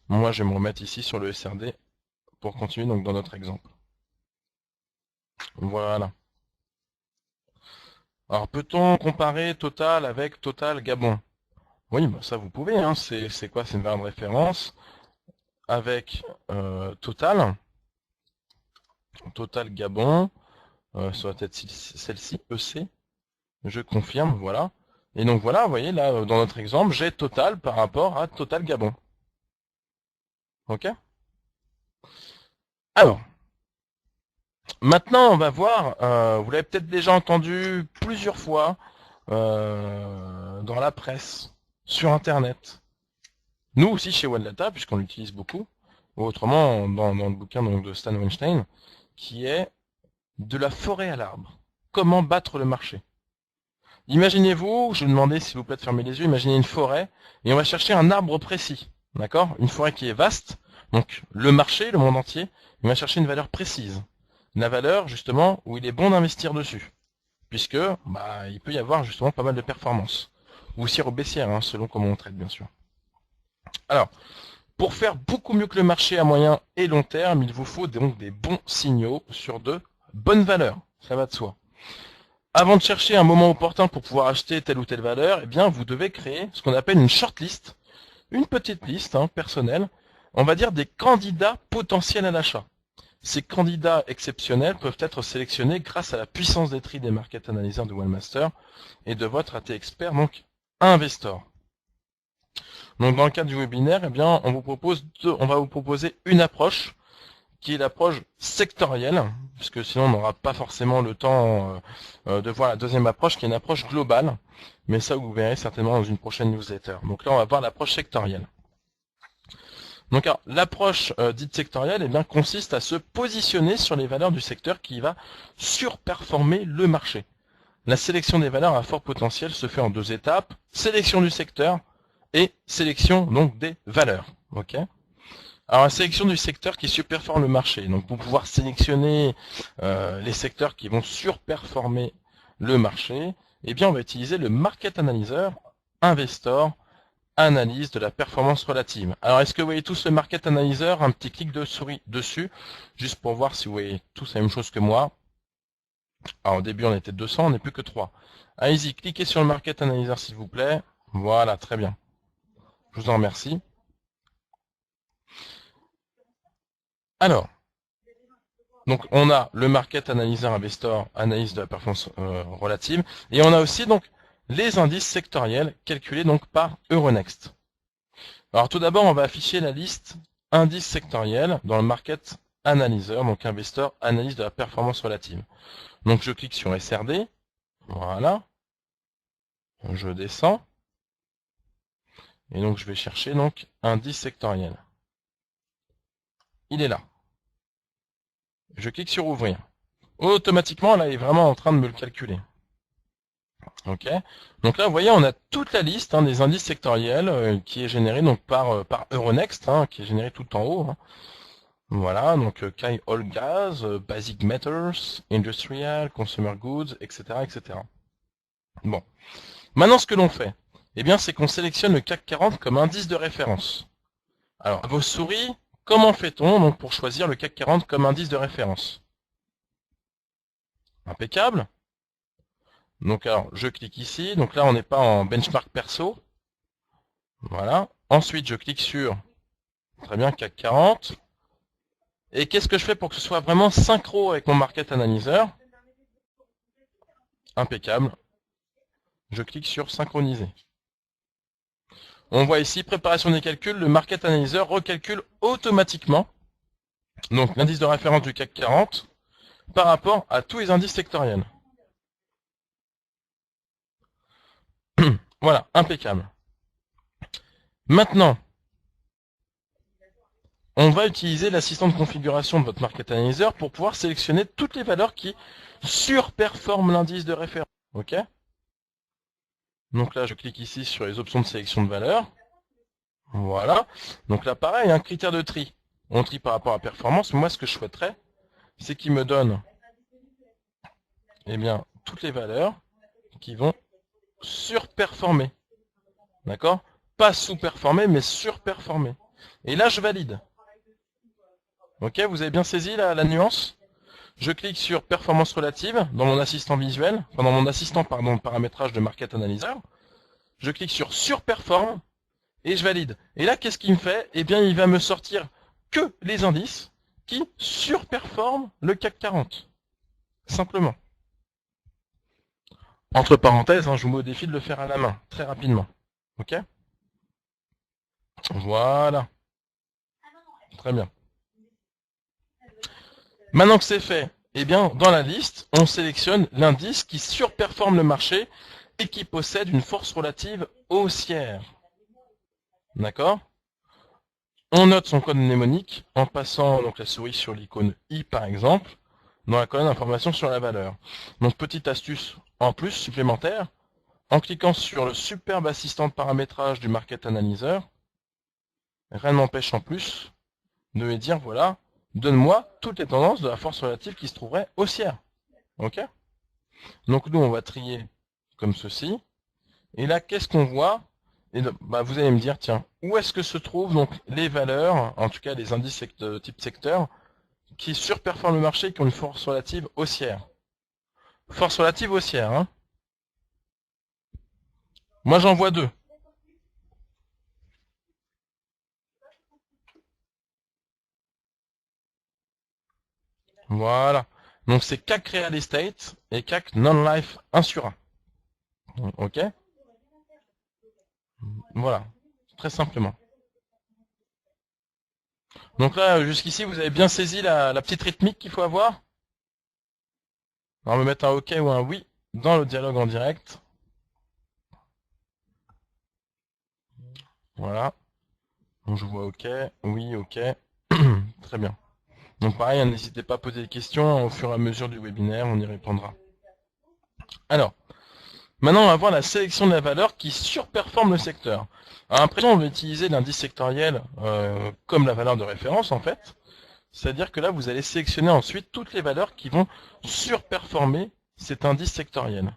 Moi je vais me remettre ici sur le SRD pour continuer donc dans notre exemple. Voilà. Alors peut-on comparer Total avec Total Gabon? Oui, bah ça vous pouvez, hein. C'est quoi? C'est une valeur de référence avec Total. Total Gabon. Ça doit être celle-ci, EC. Je confirme, voilà. Et donc voilà, vous voyez, là, dans notre exemple, j'ai Total par rapport à Total Gabon. Ok? Alors, maintenant, on va voir, vous l'avez peut-être déjà entendu plusieurs fois dans la presse, sur Internet. Nous aussi chez OneData, puisqu'on l'utilise beaucoup, ou autrement dans le bouquin donc, de Stan Weinstein, qui est de la forêt à l'arbre. Comment battre le marché? Imaginez-vous, je vous demandais s'il vous plaît de fermer les yeux, imaginez une forêt, et on va chercher un arbre précis. D'accord? Une forêt qui est vaste, donc le marché, le monde entier, il va chercher une valeur précise. La valeur, justement, où il est bon d'investir dessus. Puisque, il peut y avoir justement pas mal de performances. Ou haussière ou baissière, hein, selon comment on traite, bien sûr. Alors, pour faire beaucoup mieux que le marché à moyen et long terme, il vous faut donc des bons signaux sur de bonnes valeurs. Ça va de soi. Avant de chercher un moment opportun pour pouvoir acheter telle ou telle valeur, eh bien, vous devez créer ce qu'on appelle une shortlist, une petite liste personnelle, on va dire des candidats potentiels à l'achat. Ces candidats exceptionnels peuvent être sélectionnés grâce à la puissance des tri des market analysers de OneMaster et de votre AT Expert, donc Investor. Donc dans le cadre du webinaire, eh bien, on va vous proposer une approche qui est l'approche sectorielle, puisque sinon on n'aura pas forcément le temps de voir la deuxième approche, qui est une approche globale, mais ça vous verrez certainement dans une prochaine newsletter. Donc là on va voir l'approche sectorielle. Donc l'approche dite sectorielle eh bien, consiste à se positionner sur les valeurs du secteur qui va surperformer le marché. la sélection des valeurs à fort potentiel se fait en 2 étapes, sélection du secteur et sélection donc des valeurs. Ok. Alors la sélection du secteur qui surperforme le marché. Donc pour pouvoir sélectionner les secteurs qui vont surperformer le marché, eh bien on va utiliser le Market Analyzer Investor Analyse de la performance relative. Alors est-ce que vous voyez tous le Market Analyzer? Un petit clic de souris dessus, juste pour voir si vous voyez tous la même chose que moi. Alors au début on était 200, on n'est plus que 3. Allez-y, cliquez sur le Market Analyzer s'il vous plaît. Voilà, très bien. Je vous en remercie. Alors, donc on a le Market Analyzer Investor, analyse de la performance relative, et on a aussi donc les indices sectoriels calculés donc par Euronext. Alors tout d'abord, on va afficher la liste indices sectoriels dans le Market Analyzer, donc Investor, analyse de la performance relative. Donc je clique sur SRD, voilà, je descends, et donc je vais chercher donc indice sectoriel. Il est là. Je clique sur ouvrir. Automatiquement, là, il est vraiment en train de me le calculer. Ok. Donc là, vous voyez, on a toute la liste des indices sectoriels qui est générée donc par Euronext, qui est générée tout en haut. Voilà, donc Kai Oil Gas, Basic Metals, Industrial, Consumer Goods, etc., etc. Bon. Maintenant, ce que l'on fait, eh bien, c'est qu'on sélectionne le CAC 40 comme indice de référence. Alors, à vos souris, comment fait-on donc pour choisir le CAC 40 comme indice de référence? Impeccable. Donc alors, je clique ici. Donc là, on n'est pas en benchmark perso. Voilà. Ensuite, je clique sur, très bien, CAC 40. Et qu'est-ce que je fais pour que ce soit vraiment synchro avec mon Market Analyzer? Impeccable. Je clique sur synchroniser. On voit ici, préparation des calculs, le Market Analyzer recalcule automatiquement donc l'indice de référence du CAC 40 par rapport à tous les indices sectoriels. Voilà, impeccable. Maintenant, on va utiliser l'assistant de configuration de votre Market Analyzer pour pouvoir sélectionner toutes les valeurs qui surperforment l'indice de référence. Ok. Donc là, je clique ici sur les options de sélection de valeurs. Voilà. Donc là, pareil, un critère de tri. On trie par rapport à performance. Moi, ce que je souhaiterais, c'est qu'il me donne eh bien, toutes les valeurs qui vont surperformer. D'accord? Pas sous-performer, mais surperformer. Et là, je valide. Ok, vous avez bien saisi la nuance? Je clique sur performance relative dans mon assistant visuel, enfin dans mon assistant pardon, paramétrage de Market Analyzer. Je clique sur surperform et je valide. Et là, qu'est-ce qu'il me fait? Eh bien, il va me sortir que les indices qui surperforment le CAC 40. Simplement. Entre parenthèses, je vous mets au défi de le faire à la main, très rapidement. Ok? Voilà. Très bien. Maintenant que c'est fait, eh bien, dans la liste, on sélectionne l'indice qui surperforme le marché et qui possède une force relative haussière. D'accord? On note son code mnémonique en passant donc la souris sur l'icône I par exemple, dans la colonne d'information sur la valeur. Donc petite astuce en plus supplémentaire, en cliquant sur le superbe assistant de paramétrage du Market Analyzer, rien ne m'empêche en plus de lui dire voilà, donne-moi toutes les tendances de la force relative qui se trouverait haussière. Ok? Donc nous on va trier comme ceci. Et là, qu'est-ce qu'on voit? Et vous allez me dire, tiens, où est-ce que se trouvent donc les valeurs, en tout cas les indices type secteur, qui surperforment le marché et qui ont une force relative haussière? Force relative haussière, hein? Moi j'en vois deux. Voilà. Donc c'est CAC Real Estate et CAC Non-Life Insura. Ok? Voilà. Très simplement. Donc là, jusqu'ici, vous avez bien saisi la petite rythmique qu'il faut avoir? On va me mettre un OK ou un oui dans le dialogue en direct. Voilà. Donc je vois OK, oui, OK. Très bien. Donc pareil, n'hésitez pas à poser des questions au fur et à mesure du webinaire, on y répondra. Alors, maintenant on va voir la sélection de la valeur qui surperforme le secteur. Alors, après on va utiliser l'indice sectoriel comme la valeur de référence en fait. C'est-à-dire que là vous allez sélectionner ensuite toutes les valeurs qui vont surperformer cet indice sectoriel.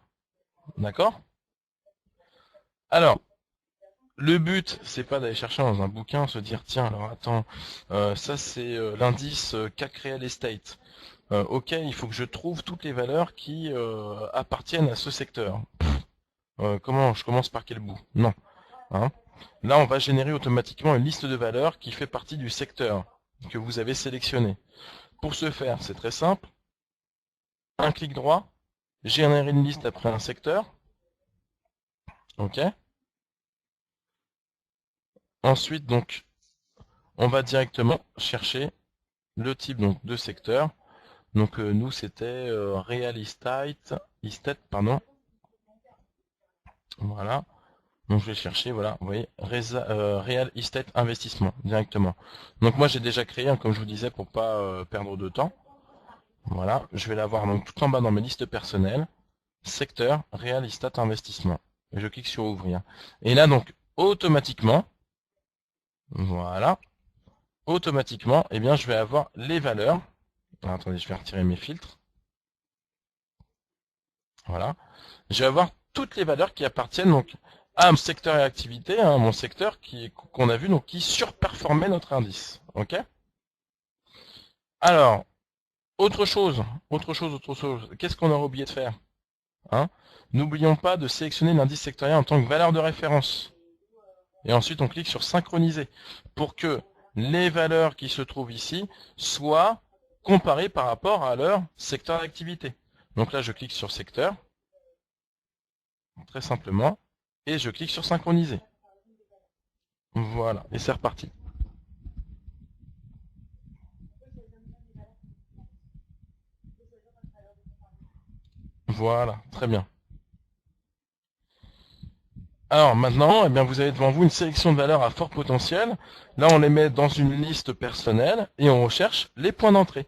D'accord? Alors, le but, c'est pas d'aller chercher dans un bouquin, se dire tiens alors attends, ça c'est l'indice CAC Real Estate. Ok, il faut que je trouve toutes les valeurs qui appartiennent à ce secteur. Comment je commence par quel bout? Non. Hein. Là, on va générer automatiquement une liste de valeurs qui fait partie du secteur que vous avez sélectionné. Pour ce faire, c'est très simple. Un clic droit, générer une liste après un secteur. Ok. Ensuite, donc, on va directement chercher le type donc, de secteur. Donc nous c'était Real Estate, pardon. Voilà. Donc je vais chercher, voilà, vous voyez, Real Estate Investissement directement. Donc moi j'ai déjà créé, comme je vous disais, pour pas perdre de temps. Voilà, je vais l'avoir donc tout en bas dans mes listes personnelles, secteur Real Estate Investissement. Et je clique sur ouvrir. Et là donc automatiquement, voilà, automatiquement, eh bien je vais avoir les valeurs. Alors, attendez, je vais retirer mes filtres. Voilà. Je vais avoir toutes les valeurs qui appartiennent donc à mon secteur et activité, hein, mon secteur qu'on a vu donc qui surperformait notre indice. Ok. Alors, autre chose. Qu'est-ce qu'on aurait oublié de faire, hein? N'oublions pas de sélectionner l'indice sectoriel en tant que valeur de référence. Et ensuite, on clique sur synchroniser pour que les valeurs qui se trouvent ici soient comparées par rapport à leur secteur d'activité. Donc là, je clique sur secteur, très simplement, et je clique sur synchroniser. Voilà, et c'est reparti. Voilà, très bien. Alors maintenant, eh bien, vous avez devant vous une sélection de valeurs à fort potentiel. Là, on les met dans une liste personnelle et on recherche les points d'entrée.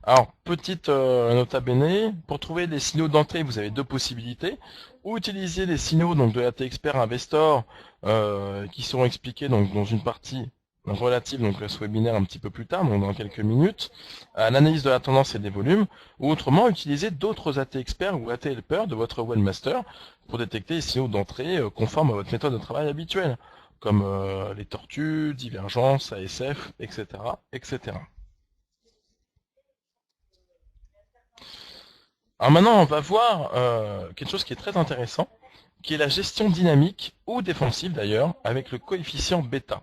Alors, petite nota bene, pour trouver les signaux d'entrée, vous avez deux possibilités. Ou utiliser les signaux donc, de AT Expert Investor qui seront expliqués donc, dans une partie relative donc, à ce webinaire un petit peu plus tard, donc dans quelques minutes, à l'analyse de la tendance et des volumes, ou autrement utiliser d'autres AT Experts ou AT Helper de votre webmaster pour détecter les signaux d'entrée conformes à votre méthode de travail habituelle, comme les tortues, divergences, ASF, etc., etc. Alors maintenant, on va voir quelque chose qui est très intéressant, qui est la gestion dynamique ou défensive d'ailleurs, avec le coefficient bêta.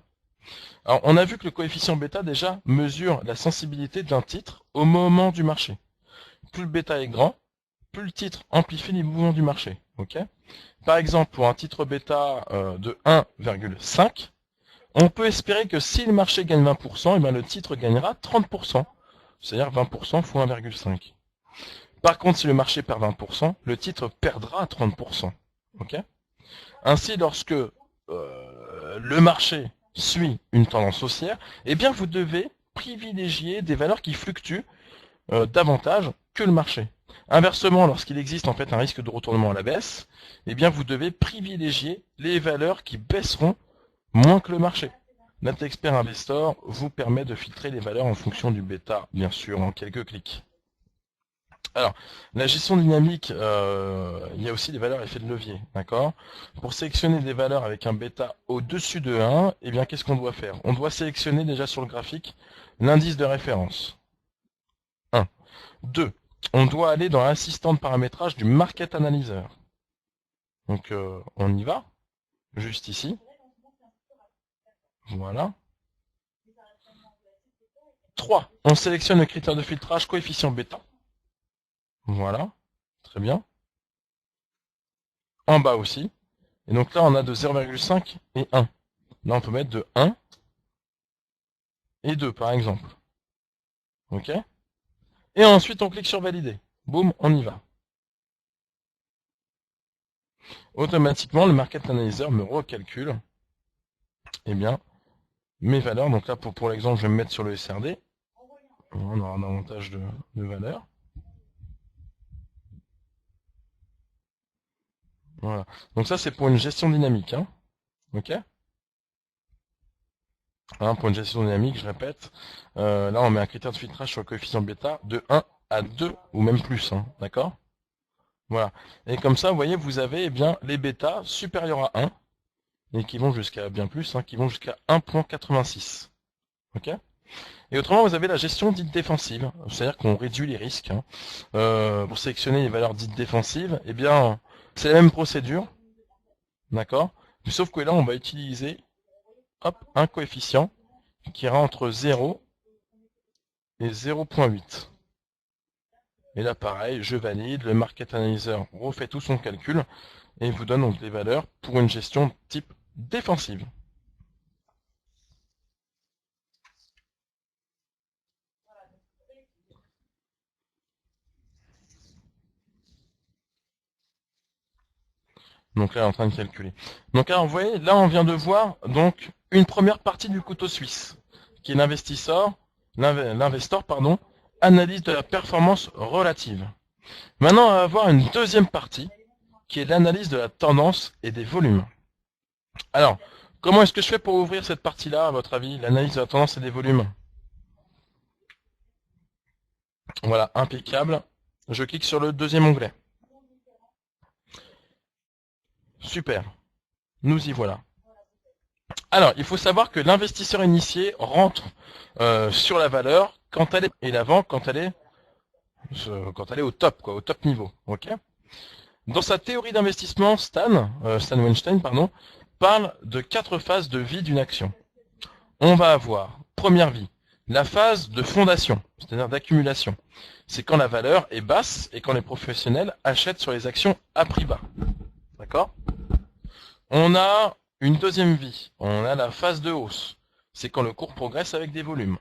Alors, on a vu que le coefficient bêta déjà mesure la sensibilité d'un titre au moment du marché. Plus le bêta est grand, plus le titre amplifie les mouvements du marché. Okay. Par exemple, pour un titre bêta de 1,5, on peut espérer que si le marché gagne 20%, et bien le titre gagnera 30%, c'est-à-dire 20% fois 1,5. Par contre, si le marché perd 20%, le titre perdra 30%. Okay. Ainsi, lorsque le marché suit une tendance haussière, eh bien vous devez privilégier des valeurs qui fluctuent davantage que le marché. Inversement, lorsqu'il existe en fait un risque de retournement à la baisse, eh bien vous devez privilégier les valeurs qui baisseront moins que le marché. L'Inter-Expert Investor vous permet de filtrer les valeurs en fonction du bêta, bien sûr, en quelques clics. Alors, la gestion dynamique, il y a aussi des valeurs effet de levier, d'accord? Pour sélectionner des valeurs avec un bêta au-dessus de 1, eh bien, qu'est-ce qu'on doit faire? On doit sélectionner déjà sur le graphique l'indice de référence. 1. 2. On doit aller dans l'assistant de paramétrage du Market Analyzer. Donc, on y va, juste ici. Voilà. 3. On sélectionne le critère de filtrage coefficient bêta. Voilà. Très bien. En bas aussi. Et donc là, on a de 0,5 et 1. Là, on peut mettre de 1 et 2, par exemple. OK? Et ensuite, on clique sur valider. Boum, on y va. Automatiquement, le Market Analyzer me recalcule eh bien, mes valeurs. Donc là, pour l'exemple, je vais me mettre sur le SRD. On aura davantage de valeurs. Voilà. Donc ça, c'est pour une gestion dynamique. Hein. Ok. Hein, pour une gestion dynamique, je répète. Là, on met un critère de filtrage sur le coefficient bêta de 1 à 2 ou même plus. Hein. D'accord. Voilà. Et comme ça, vous voyez, vous avez eh bien les bêtas supérieurs à 1 et qui vont jusqu'à bien plus, hein, qui vont jusqu'à 1.86. Ok. Et autrement, vous avez la gestion dite défensive, c'est-à-dire qu'on réduit les risques. Hein. Pour sélectionner les valeurs dites défensives, eh bien, c'est la même procédure, d'accord. Sauf que là, on va utiliser, hop, un coefficient qui ira entre 0 et 0.8. Et là, pareil, je valide, le Market Analyzer refait tout son calcul et vous donne donc les valeurs pour une gestion type défensive. Donc là, on est en train de calculer. Donc là, vous voyez, là, on vient de voir donc une première partie du couteau suisse, qui est l'investor, pardon, analyse de la performance relative. Maintenant, on va voir une deuxième partie, qui est l'analyse de la tendance et des volumes. Alors, comment est-ce que je fais pour ouvrir cette partie-là, à votre avis, l'analyse de la tendance et des volumes? Voilà, impeccable. Je clique sur le deuxième onglet. Super. Nous y voilà. Alors, il faut savoir que l'investisseur initié rentre sur la valeur quand elle est et la vend quand elle est au top, quoi, au top niveau. Ok. Dans sa théorie d'investissement, Stan Weinstein, pardon, parle de 4 phases de vie d'une action. On va avoir première vie, la phase de fondation, c'est-à-dire d'accumulation. C'est quand la valeur est basse et quand les professionnels achètent sur les actions à prix bas. D'accord? On a une deuxième vie, on a la phase de hausse. C'est quand le cours progresse avec des volumes.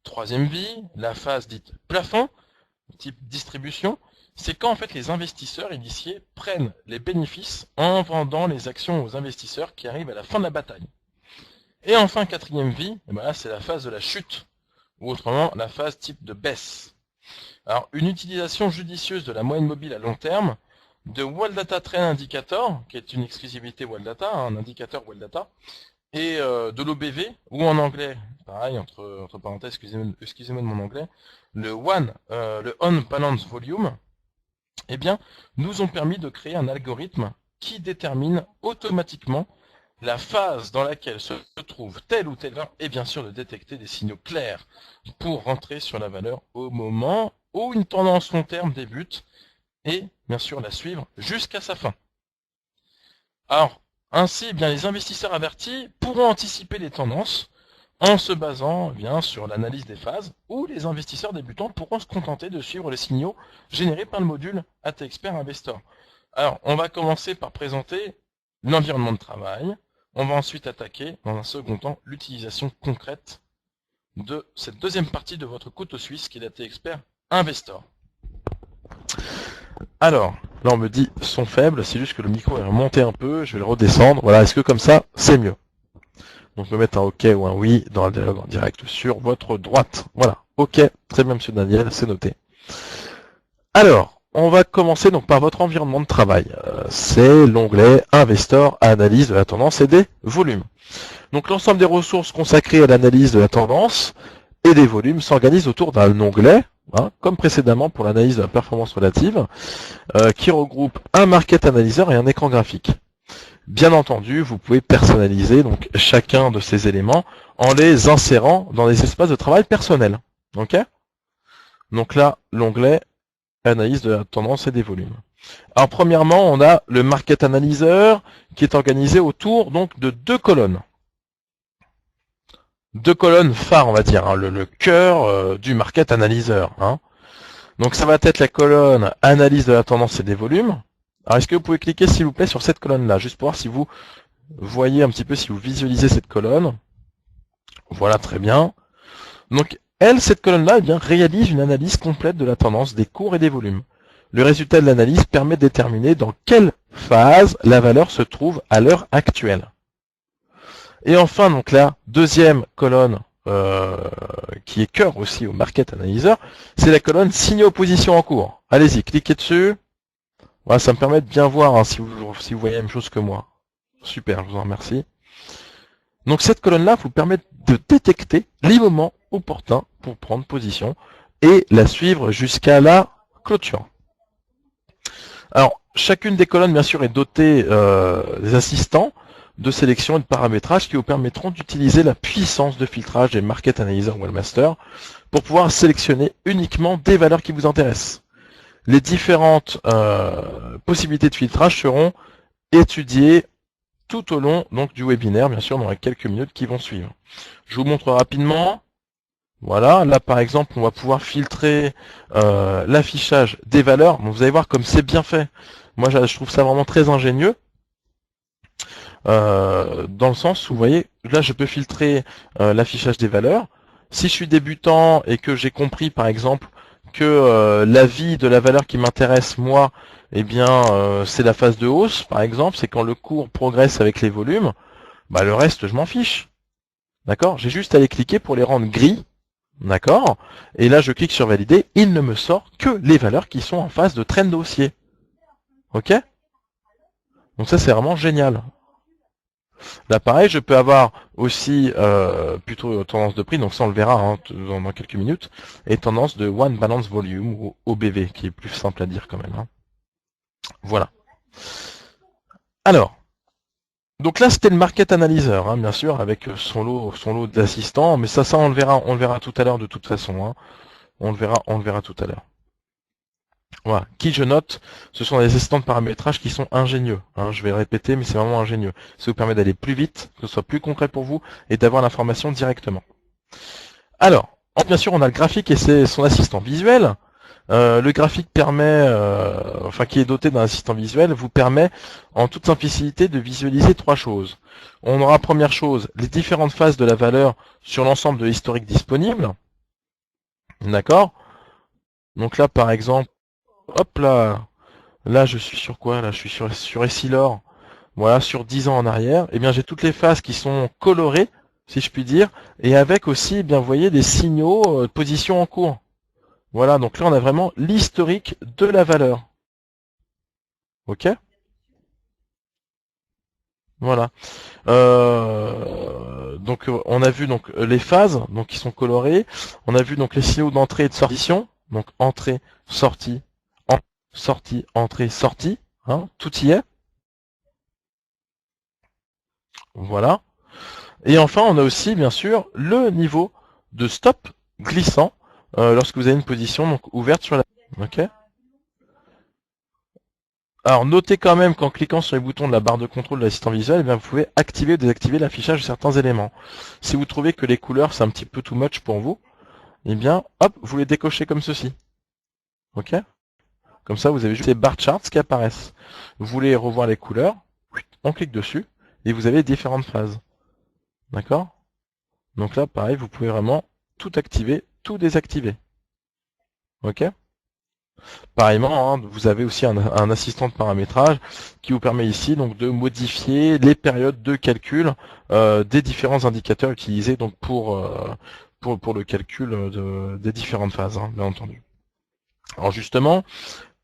Troisième vie, la phase dite plafond, type distribution, c'est quand en fait les investisseurs initiés prennent les bénéfices en vendant les actions aux investisseurs qui arrivent à la fin de la bataille. Et enfin, quatrième vie, et ben là c'est la phase de la chute, ou autrement la phase type de baisse. Alors, une utilisation judicieuse de la moyenne mobile à long terme, de WallData Trend Indicator, qui est une exclusivité WallData, un indicateur WallData, et de l'OBV, ou en anglais, pareil, entre parenthèses, excusez-moi de mon anglais, le On Balance Volume, eh bien, nous ont permis de créer un algorithme qui détermine automatiquement la phase dans laquelle se trouve telle ou telle valeur, et bien sûr de détecter des signaux clairs pour rentrer sur la valeur au moment où une tendance long terme débute, et bien sûr la suivre jusqu'à sa fin. Alors, ainsi, eh bien, les investisseurs avertis pourront anticiper les tendances en se basant eh bien, sur l'analyse des phases, ou les investisseurs débutants pourront se contenter de suivre les signaux générés par le module AT Expert Investor. Alors, on va commencer par présenter l'environnement de travail. On va ensuite attaquer, dans un second temps, l'utilisation concrète de cette deuxième partie de votre couteau suisse qui est l'AT Expert Investor. Alors, là on me dit son faible, c'est juste que le micro est remonté un peu, je vais le redescendre. Voilà, est-ce que comme ça, c'est mieux? Donc, je vais mettre un OK ou un oui dans le dialogue en direct sur votre droite. Voilà, OK, très bien monsieur Daniel, c'est noté. Alors, on va commencer donc par votre environnement de travail. C'est l'onglet Investor, analyse de la tendance et des volumes. Donc, l'ensemble des ressources consacrées à l'analyse de la tendance et des volumes s'organisent autour d'un onglet, hein, comme précédemment pour l'analyse de la performance relative, qui regroupe un Market Analyzer et un écran graphique. Bien entendu, vous pouvez personnaliser donc chacun de ces éléments en les insérant dans des espaces de travail personnels. Ok? Donc là, l'onglet Analyse de la tendance et des volumes. Alors premièrement, on a le Market Analyzer qui est organisé autour donc de 2 colonnes. 2 colonnes phares, on va dire, hein, le cœur du Market Analyzer. Hein. Donc ça va être la colonne Analyse de la tendance et des volumes. Alors est-ce que vous pouvez cliquer s'il vous plaît sur cette colonne-là, juste pour voir si vous voyez un petit peu, si vous visualisez cette colonne. Voilà, très bien. Donc cette colonne-là, eh bien, réalise une analyse complète de la tendance, des cours et des volumes. Le résultat de l'analyse permet de déterminer dans quelle phase la valeur se trouve à l'heure actuelle. Et enfin, donc la deuxième colonne, qui est cœur aussi au Market Analyzer, c'est la colonne signaux position en cours. Allez-y, cliquez dessus. Voilà, ça me permet de bien voir hein, si vous voyez la même chose que moi. Super, je vous en remercie. Donc cette colonne-là vous permet de détecter les moments opportuns pour prendre position et la suivre jusqu'à la clôture. Alors, chacune des colonnes, bien sûr, est dotée des assistants de sélection et de paramétrage qui vous permettront d'utiliser la puissance de filtrage des Market Analyzer Webmaster pour pouvoir sélectionner uniquement des valeurs qui vous intéressent. Les différentes possibilités de filtrage seront étudiées tout au long donc du webinaire, bien sûr, dans les quelques minutes qui vont suivre. Je vous montre rapidement. Voilà, là par exemple, on va pouvoir filtrer l'affichage des valeurs. Bon, vous allez voir comme c'est bien fait. Moi, je trouve ça vraiment très ingénieux. Dans le sens où, vous voyez, là je peux filtrer l'affichage des valeurs. Si je suis débutant et que j'ai compris, par exemple, que l'avis de la valeur qui m'intéresse, moi, eh bien, c'est la phase de hausse, par exemple, c'est quand le cours progresse avec les volumes, bah le reste, je m'en fiche. D'accord? J'ai juste à les cliquer pour les rendre gris. D'accord? Et là, je clique sur valider, il ne me sort que les valeurs qui sont en phase de trend haussier. Ok? Donc ça, c'est vraiment génial. Là, pareil, je peux avoir aussi plutôt tendance de prix, donc ça on le verra hein, dans quelques minutes, et tendance de One Balance Volume, ou OBV, qui est plus simple à dire quand même. Hein. Voilà. Alors, donc là c'était le Market Analyzer, hein, bien sûr, avec son lot d'assistants, mais ça on le verra tout à l'heure de toute façon. Hein. On le verra tout à l'heure. Voilà. Qui je note, ce sont des assistants de paramétrage qui sont ingénieux. Hein, je vais le répéter, mais c'est vraiment ingénieux. Ça vous permet d'aller plus vite, que ce soit plus concret pour vous, et d'avoir l'information directement. Alors, bien sûr, on a le graphique et c'est son assistant visuel. Le graphique permet, qui est doté d'un assistant visuel, vous permet en toute simplicité de visualiser trois choses. On aura première chose, les différentes phases de la valeur sur l'ensemble de l'historique disponible. D'accord? Donc là, par exemple, hop là je suis sur quoi? Là, je suis sur Essilor. Voilà, sur 10 ans en arrière. Eh bien, j'ai toutes les phases qui sont colorées, si je puis dire, et avec aussi, eh bien, vous voyez, des signaux de position en cours. Voilà, donc là, on a vraiment l'historique de la valeur. Ok? Voilà. Donc, on a vu donc les phases, donc qui sont colorées. On a vu donc les signaux d'entrée et de sortie. Donc entrée, sortie, sortie, entrée, sortie. Hein, tout y est. Voilà. Et enfin, on a aussi, bien sûr, le niveau de stop glissant lorsque vous avez une position donc ouverte sur la... Ok. Alors, notez quand même qu'en cliquant sur les boutons de la barre de contrôle de l'assistant visuel, eh bien, vous pouvez activer ou désactiver l'affichage de certains éléments. Si vous trouvez que les couleurs, c'est un petit peu too much pour vous, eh bien, hop, vous les décochez comme ceci. Ok. Comme ça, vous avez juste ces bar charts qui apparaissent. Vous voulez revoir les couleurs, on clique dessus, et vous avez différentes phases. D'accord? Donc là, pareil, vous pouvez vraiment tout activer, tout désactiver. Ok? Pareillement, hein, vous avez aussi un assistant de paramétrage qui vous permet ici donc de modifier les périodes de calcul des différents indicateurs utilisés donc pour le calcul des différentes phases, hein, bien entendu. Alors justement,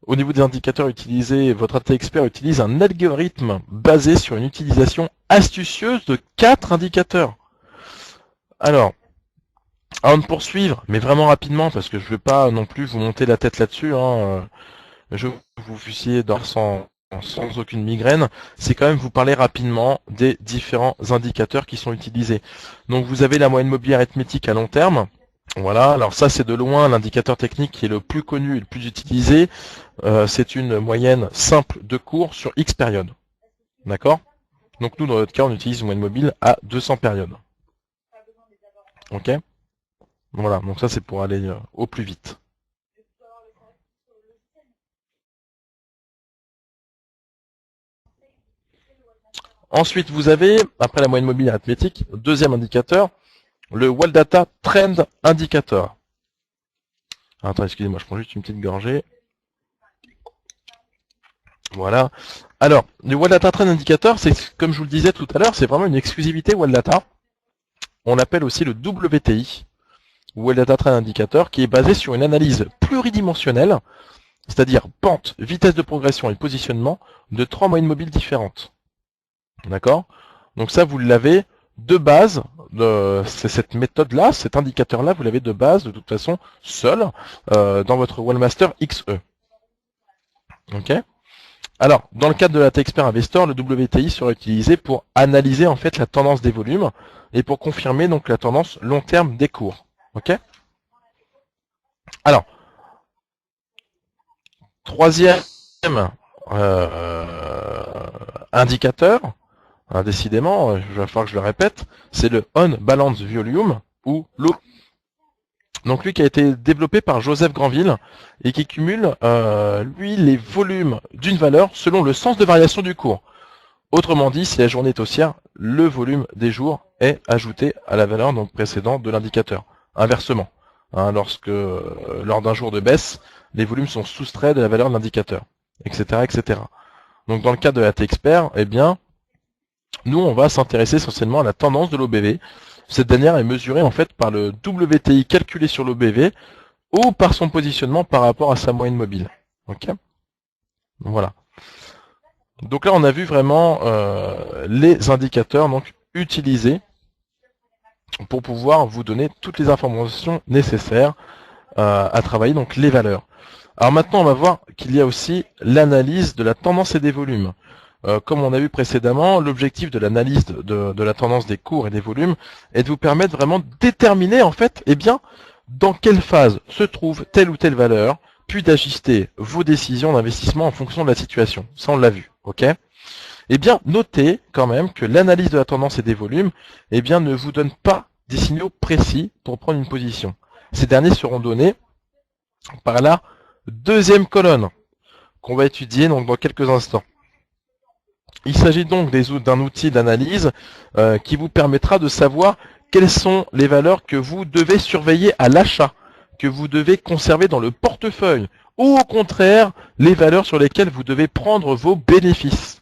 au niveau des indicateurs utilisés, votre AT Expert utilise un algorithme basé sur une utilisation astucieuse de 4 indicateurs. Alors, avant de poursuivre, mais vraiment rapidement, parce que je ne veux pas non plus vous monter la tête là-dessus, hein, je veux que vous puissiez dormir sans aucune migraine, c'est quand même vous parler rapidement des différents indicateurs qui sont utilisés. Donc vous avez la moyenne mobile arithmétique à long terme. Voilà, alors ça c'est de loin l'indicateur technique qui est le plus connu et le plus utilisé. C'est une moyenne simple de cours sur X périodes. D'accord? Donc nous, dans notre cas, on utilise une moyenne mobile à 200 périodes. Ok? Voilà, donc ça c'est pour aller au plus vite. Ensuite, vous avez, après la moyenne mobile arithmétique, deuxième indicateur, le Wall-Data Trend Indicator. Attends, excusez-moi, je prends juste une petite gorgée. Voilà. Alors, le Wall-Data Trend Indicator, c'est, comme je vous le disais tout à l'heure, c'est vraiment une exclusivité Wall-Data. On l'appelle aussi le WTI, Wall-Data Trend Indicator, qui est basé sur une analyse pluridimensionnelle c'est-à-dire pente, vitesse de progression et positionnement de 3 moyennes mobiles différentes. D'accord? Donc ça, vous l'avez de base, c'est cette méthode-là, cet indicateur-là, vous l'avez de base, de toute façon, seul, dans votre Wallmaster XE. Ok? Alors, dans le cadre de la T-Expert Investor, le WTI sera utilisé pour analyser en fait la tendance des volumes et pour confirmer donc la tendance long terme des cours. Ok? Alors, troisième indicateur, décidément, il va falloir que je le répète, c'est le On Balance Volume ou l'eau. Donc lui qui a été développé par Joseph Granville et qui cumule lui les volumes d'une valeur selon le sens de variation du cours. Autrement dit, si la journée est haussière, le volume des jours est ajouté à la valeur donc précédente de l'indicateur. Inversement, lors d'un jour de baisse, les volumes sont soustraits de la valeur de l'indicateur, etc., etc. Donc dans le cas de la T-Expert, eh bien, nous on va s'intéresser essentiellement à la tendance de l'OBV. Cette dernière est mesurée en fait par le WTI calculé sur l'OBV ou par son positionnement par rapport à sa moyenne mobile. Ok ? Voilà. Donc là, on a vu vraiment les indicateurs donc utilisés pour pouvoir vous donner toutes les informations nécessaires à travailler donc les valeurs. Alors maintenant, on va voir qu'il y a aussi l'analyse de la tendance et des volumes. Comme on a vu précédemment, l'objectif de l'analyse de la tendance des cours et des volumes est de vous permettre vraiment de déterminer en fait, eh bien, dans quelle phase se trouve telle ou telle valeur, puis d'ajuster vos décisions d'investissement en fonction de la situation. Ça, on l'a vu, ok ? Eh bien, notez quand même que l'analyse de la tendance et des volumes, eh bien, ne vous donne pas des signaux précis pour prendre une position. Ces derniers seront donnés par la deuxième colonne qu'on va étudier donc dans quelques instants. Il s'agit donc d'un outil d'analyse qui vous permettra de savoir quelles sont les valeurs que vous devez surveiller à l'achat, que vous devez conserver dans le portefeuille, ou au contraire, les valeurs sur lesquelles vous devez prendre vos bénéfices.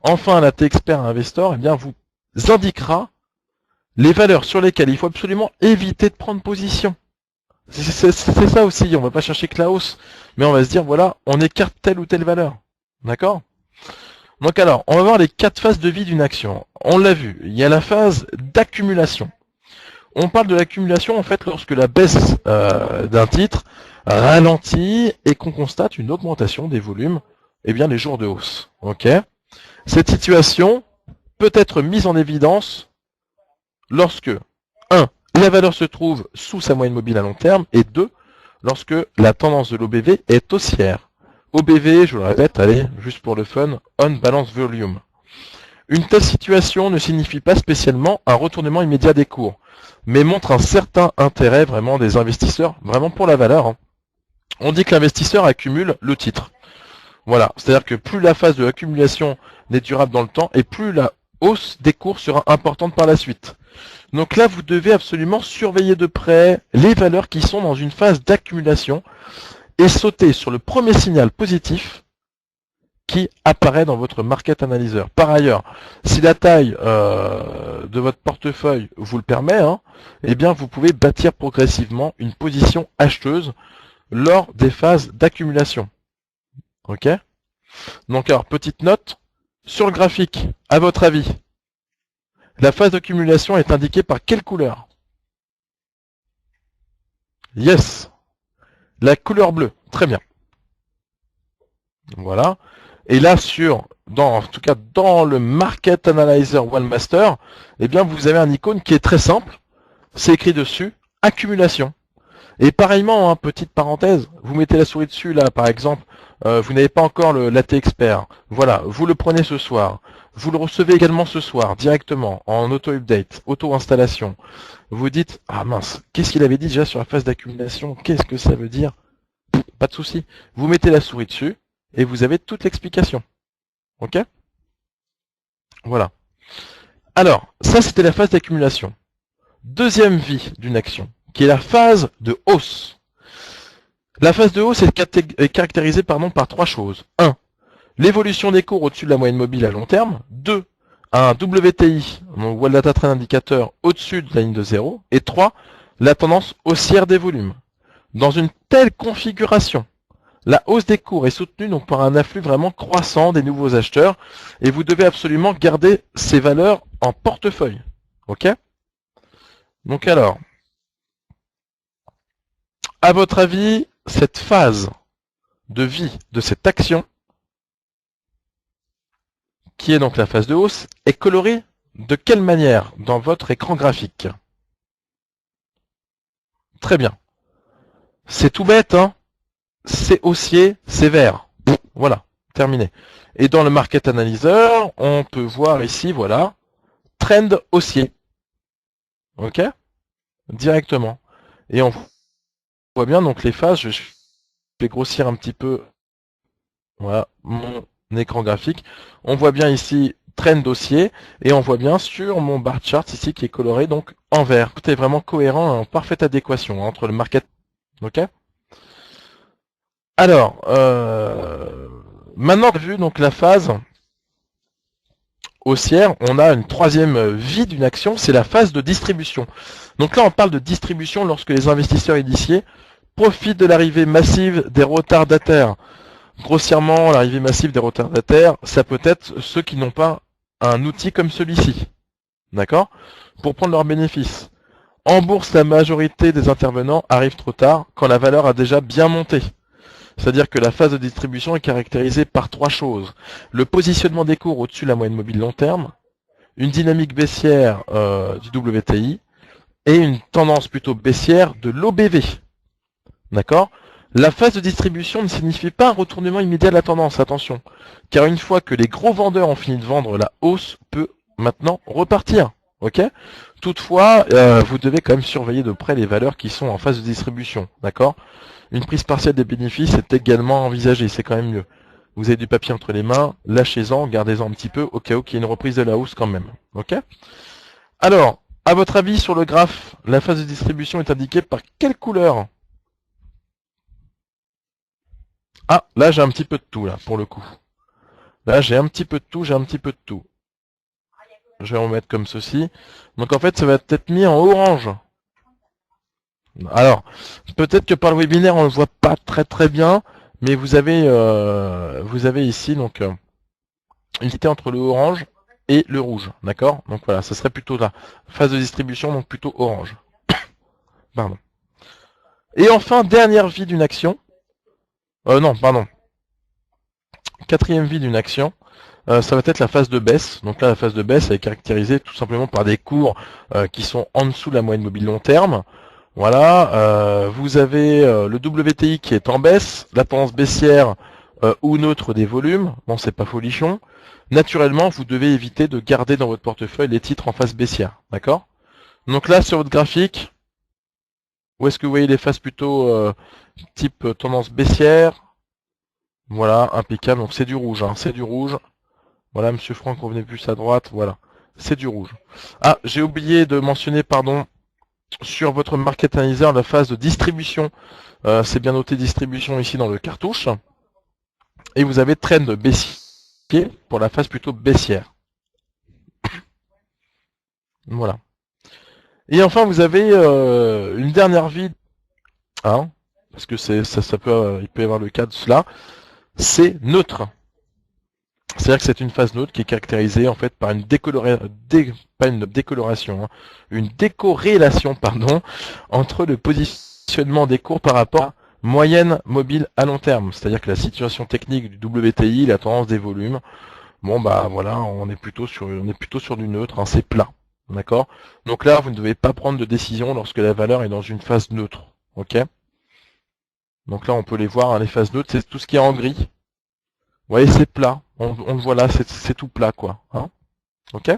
Enfin, la T-Expert Investor eh bien, vous indiquera les valeurs sur lesquelles il faut absolument éviter de prendre position. C'est ça aussi, on ne va pas chercher que la hausse, mais on va se dire, voilà, on écarte telle ou telle valeur. D'accord ? Donc alors, on va voir les 4 phases de vie d'une action. On l'a vu, il y a la phase d'accumulation. On parle de l'accumulation en fait lorsque la baisse d'un titre ralentit et qu'on constate une augmentation des volumes, eh bien les jours de hausse. Ok ? Cette situation peut être mise en évidence lorsque 1. La valeur se trouve sous sa moyenne mobile à long terme et 2. Lorsque la tendance de l'OBV est haussière. OBV, je vous le répète, allez, juste pour le fun, On Balance Volume. Une telle situation ne signifie pas spécialement un retournement immédiat des cours, mais montre un certain intérêt vraiment des investisseurs, vraiment pour la valeur. Hein. On dit que l'investisseur accumule le titre. Voilà, c'est-à-dire que plus la phase de l'accumulation n'est durable dans le temps, et plus la hausse des cours sera importante par la suite. Donc là, vous devez absolument surveiller de près les valeurs qui sont dans une phase d'accumulation, et sauter sur le premier signal positif qui apparaît dans votre market analyzer. Par ailleurs, si la taille de votre portefeuille vous le permet, hein, eh bien vous pouvez bâtir progressivement une position acheteuse lors des phases d'accumulation. Ok ? Donc alors, petite note, sur le graphique, à votre avis, la phase d'accumulation est indiquée par quelle couleur ? Yes. La couleur bleue, très bien. Voilà. Et là, en tout cas dans le Market Analyzer Wallmaster, eh bien vous avez un icône qui est très simple. C'est écrit dessus, accumulation. Et pareillement, hein, petite parenthèse, vous mettez la souris dessus là, par exemple, vous n'avez pas encore la T-Expert. Voilà, vous le prenez ce soir. Vous le recevez également ce soir, directement, en auto-update, auto-installation. Vous dites, ah mince, qu'est-ce qu'il avait dit déjà sur la phase d'accumulation? Qu'est-ce que ça veut dire? Pas de souci. Vous mettez la souris dessus, et vous avez toute l'explication. Ok? Voilà. Alors, ça c'était la phase d'accumulation. Deuxième vie d'une action, qui est la phase de hausse. La phase de hausse est caractérisée par 3 choses. 1. L'évolution des cours au-dessus de la moyenne mobile à long terme. 2. Un WTI, donc Wall Data Trend Indicator, au-dessus de la ligne de 0. Et 3. La tendance haussière des volumes. Dans une telle configuration, La hausse des cours est soutenue donc par un afflux vraiment croissant des nouveaux acheteurs et vous devez absolument garder ces valeurs en portefeuille. Ok? Donc alors, à votre avis, cette phase de vie de cette action, qui est donc la phase de hausse, est colorée de quelle manière dans votre écran graphique? Très bien. C'est tout bête, hein? C'est haussier, c'est vert. Voilà, terminé. Et dans le Market Analyzer, on peut voir ici, voilà, trend haussier. Ok? Directement. Et on voit bien donc les phases, je vais grossir un petit peu, voilà, mon écran graphique. On voit bien ici trend haussier et on voit bien sur mon bar chart ici qui est coloré donc en vert. Tout est vraiment cohérent, en parfaite adéquation entre le market. Ok? Alors, maintenant vu donc la phase haussière, on a une troisième vie d'une action, c'est la phase de distribution. Donc là, on parle de distribution lorsque les investisseurs initiés profitent de l'arrivée massive des retardataires. Grossièrement, l'arrivée massive des retardataires, ça peut être ceux qui n'ont pas un outil comme celui-ci, d'accord, pour prendre leurs bénéfices. En bourse, la majorité des intervenants arrivent trop tard, quand la valeur a déjà bien monté. C'est-à-dire que la phase de distribution est caractérisée par trois choses. Le positionnement des cours au-dessus de la moyenne mobile long terme, une dynamique baissière du WTI et une tendance plutôt baissière de l'OBV. D'accord? La phase de distribution ne signifie pas un retournement immédiat de la tendance, attention. Car une fois que les gros vendeurs ont fini de vendre, la hausse peut maintenant repartir. Ok? Toutefois, vous devez quand même surveiller de près les valeurs qui sont en phase de distribution. D'accord? Une prise partielle des bénéfices est également envisagée, c'est quand même mieux. Vous avez du papier entre les mains, lâchez-en, gardez-en un petit peu, au cas où qu'il y ait une reprise de la hausse quand même. Ok? Alors, à votre avis, sur le graphe, la phase de distribution est indiquée par quelle couleur? Ah, là j'ai un petit peu de tout, là, pour le coup. Là j'ai un petit peu de tout, j'ai un petit peu de tout. Je vais en mettre comme ceci. Donc en fait, ça va être mis en orange. Alors, peut-être que par le webinaire, on ne le voit pas très bien, mais vous avez ici donc une unité entre le orange et le rouge, d'accord? Donc voilà, ce serait plutôt la phase de distribution, donc plutôt orange. Pardon. Et enfin, dernière vie d'une action. Non, pardon. Quatrième vie d'une action. Ça va être la phase de baisse. Donc là, la phase de baisse elle est caractérisée tout simplement par des cours qui sont en dessous de la moyenne mobile long terme. Voilà, vous avez le WTI qui est en baisse, la tendance baissière ou neutre des volumes. Bon, c'est pas folichon. Naturellement, vous devez éviter de garder dans votre portefeuille les titres en phase baissière. D'accord? Donc là, sur votre graphique, où est-ce que vous voyez les phases plutôt type tendance baissière? Voilà, impeccable. Donc c'est du rouge, hein, c'est du rouge. Voilà, Monsieur Franck, revenez plus à droite. Voilà, c'est du rouge. Ah, j'ai oublié de mentionner, pardon, sur votre Market Analyzer, la phase de distribution. C'est bien noté distribution ici dans le cartouche. Et vous avez trend baissier pour la phase plutôt baissière. Voilà. Et enfin, vous avez une dernière vie, hein, parce que ça peut, il peut y avoir le cas de cela. C'est neutre. C'est-à-dire que c'est une phase neutre qui est caractérisée en fait par une pas une décoloration, hein, une décorrélation pardon, entre le positionnement des cours par rapport à moyenne mobile à long terme. C'est-à-dire que la situation technique du WTI, la tendance des volumes, bon bah voilà, on est plutôt sur du neutre, hein, c'est plat. D'accord? Donc là, vous ne devez pas prendre de décision lorsque la valeur est dans une phase neutre. Ok? Donc là, on peut les voir, hein, les phases neutres, c'est tout ce qui est en gris. Vous voyez, c'est plat. On le voit là, c'est tout plat, quoi. Hein, ok?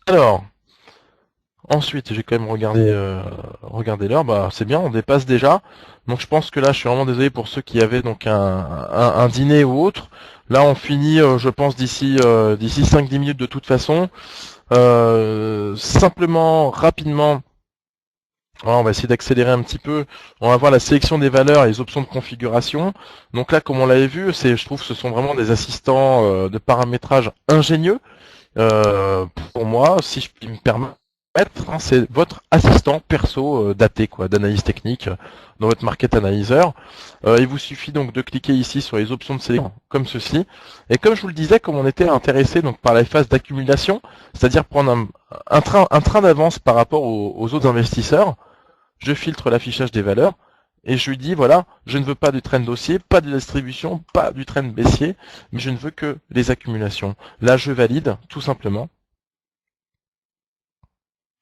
Alors, ensuite, j'ai quand même regardé l'heure. Bah, c'est bien, on dépasse déjà. Donc, je pense que là, je suis vraiment désolé pour ceux qui avaient donc un dîner ou autre. Là, on finit, je pense, d'ici 5-10 minutes de toute façon. Simplement, rapidement, voilà, on va essayer d'accélérer un petit peu. On va voir la sélection des valeurs et les options de configuration. Donc là, comme on l'avait vu, je trouve que ce sont vraiment des assistants de paramétrage ingénieux. Pour moi, si je puis me permettre. Maître, hein, c'est votre assistant perso d'AT, quoi, d'analyse technique dans votre Market Analyzer. Il vous suffit donc de cliquer ici sur les options de sélection comme ceci. Et comme je vous le disais, comme on était intéressé donc par la phase d'accumulation, c'est-à-dire prendre un train d'avance par rapport aux autres investisseurs, je filtre l'affichage des valeurs et je lui dis voilà, je ne veux pas du trend haussier, pas de distribution, pas du trend baissier, mais je ne veux que les accumulations. Là, je valide tout simplement.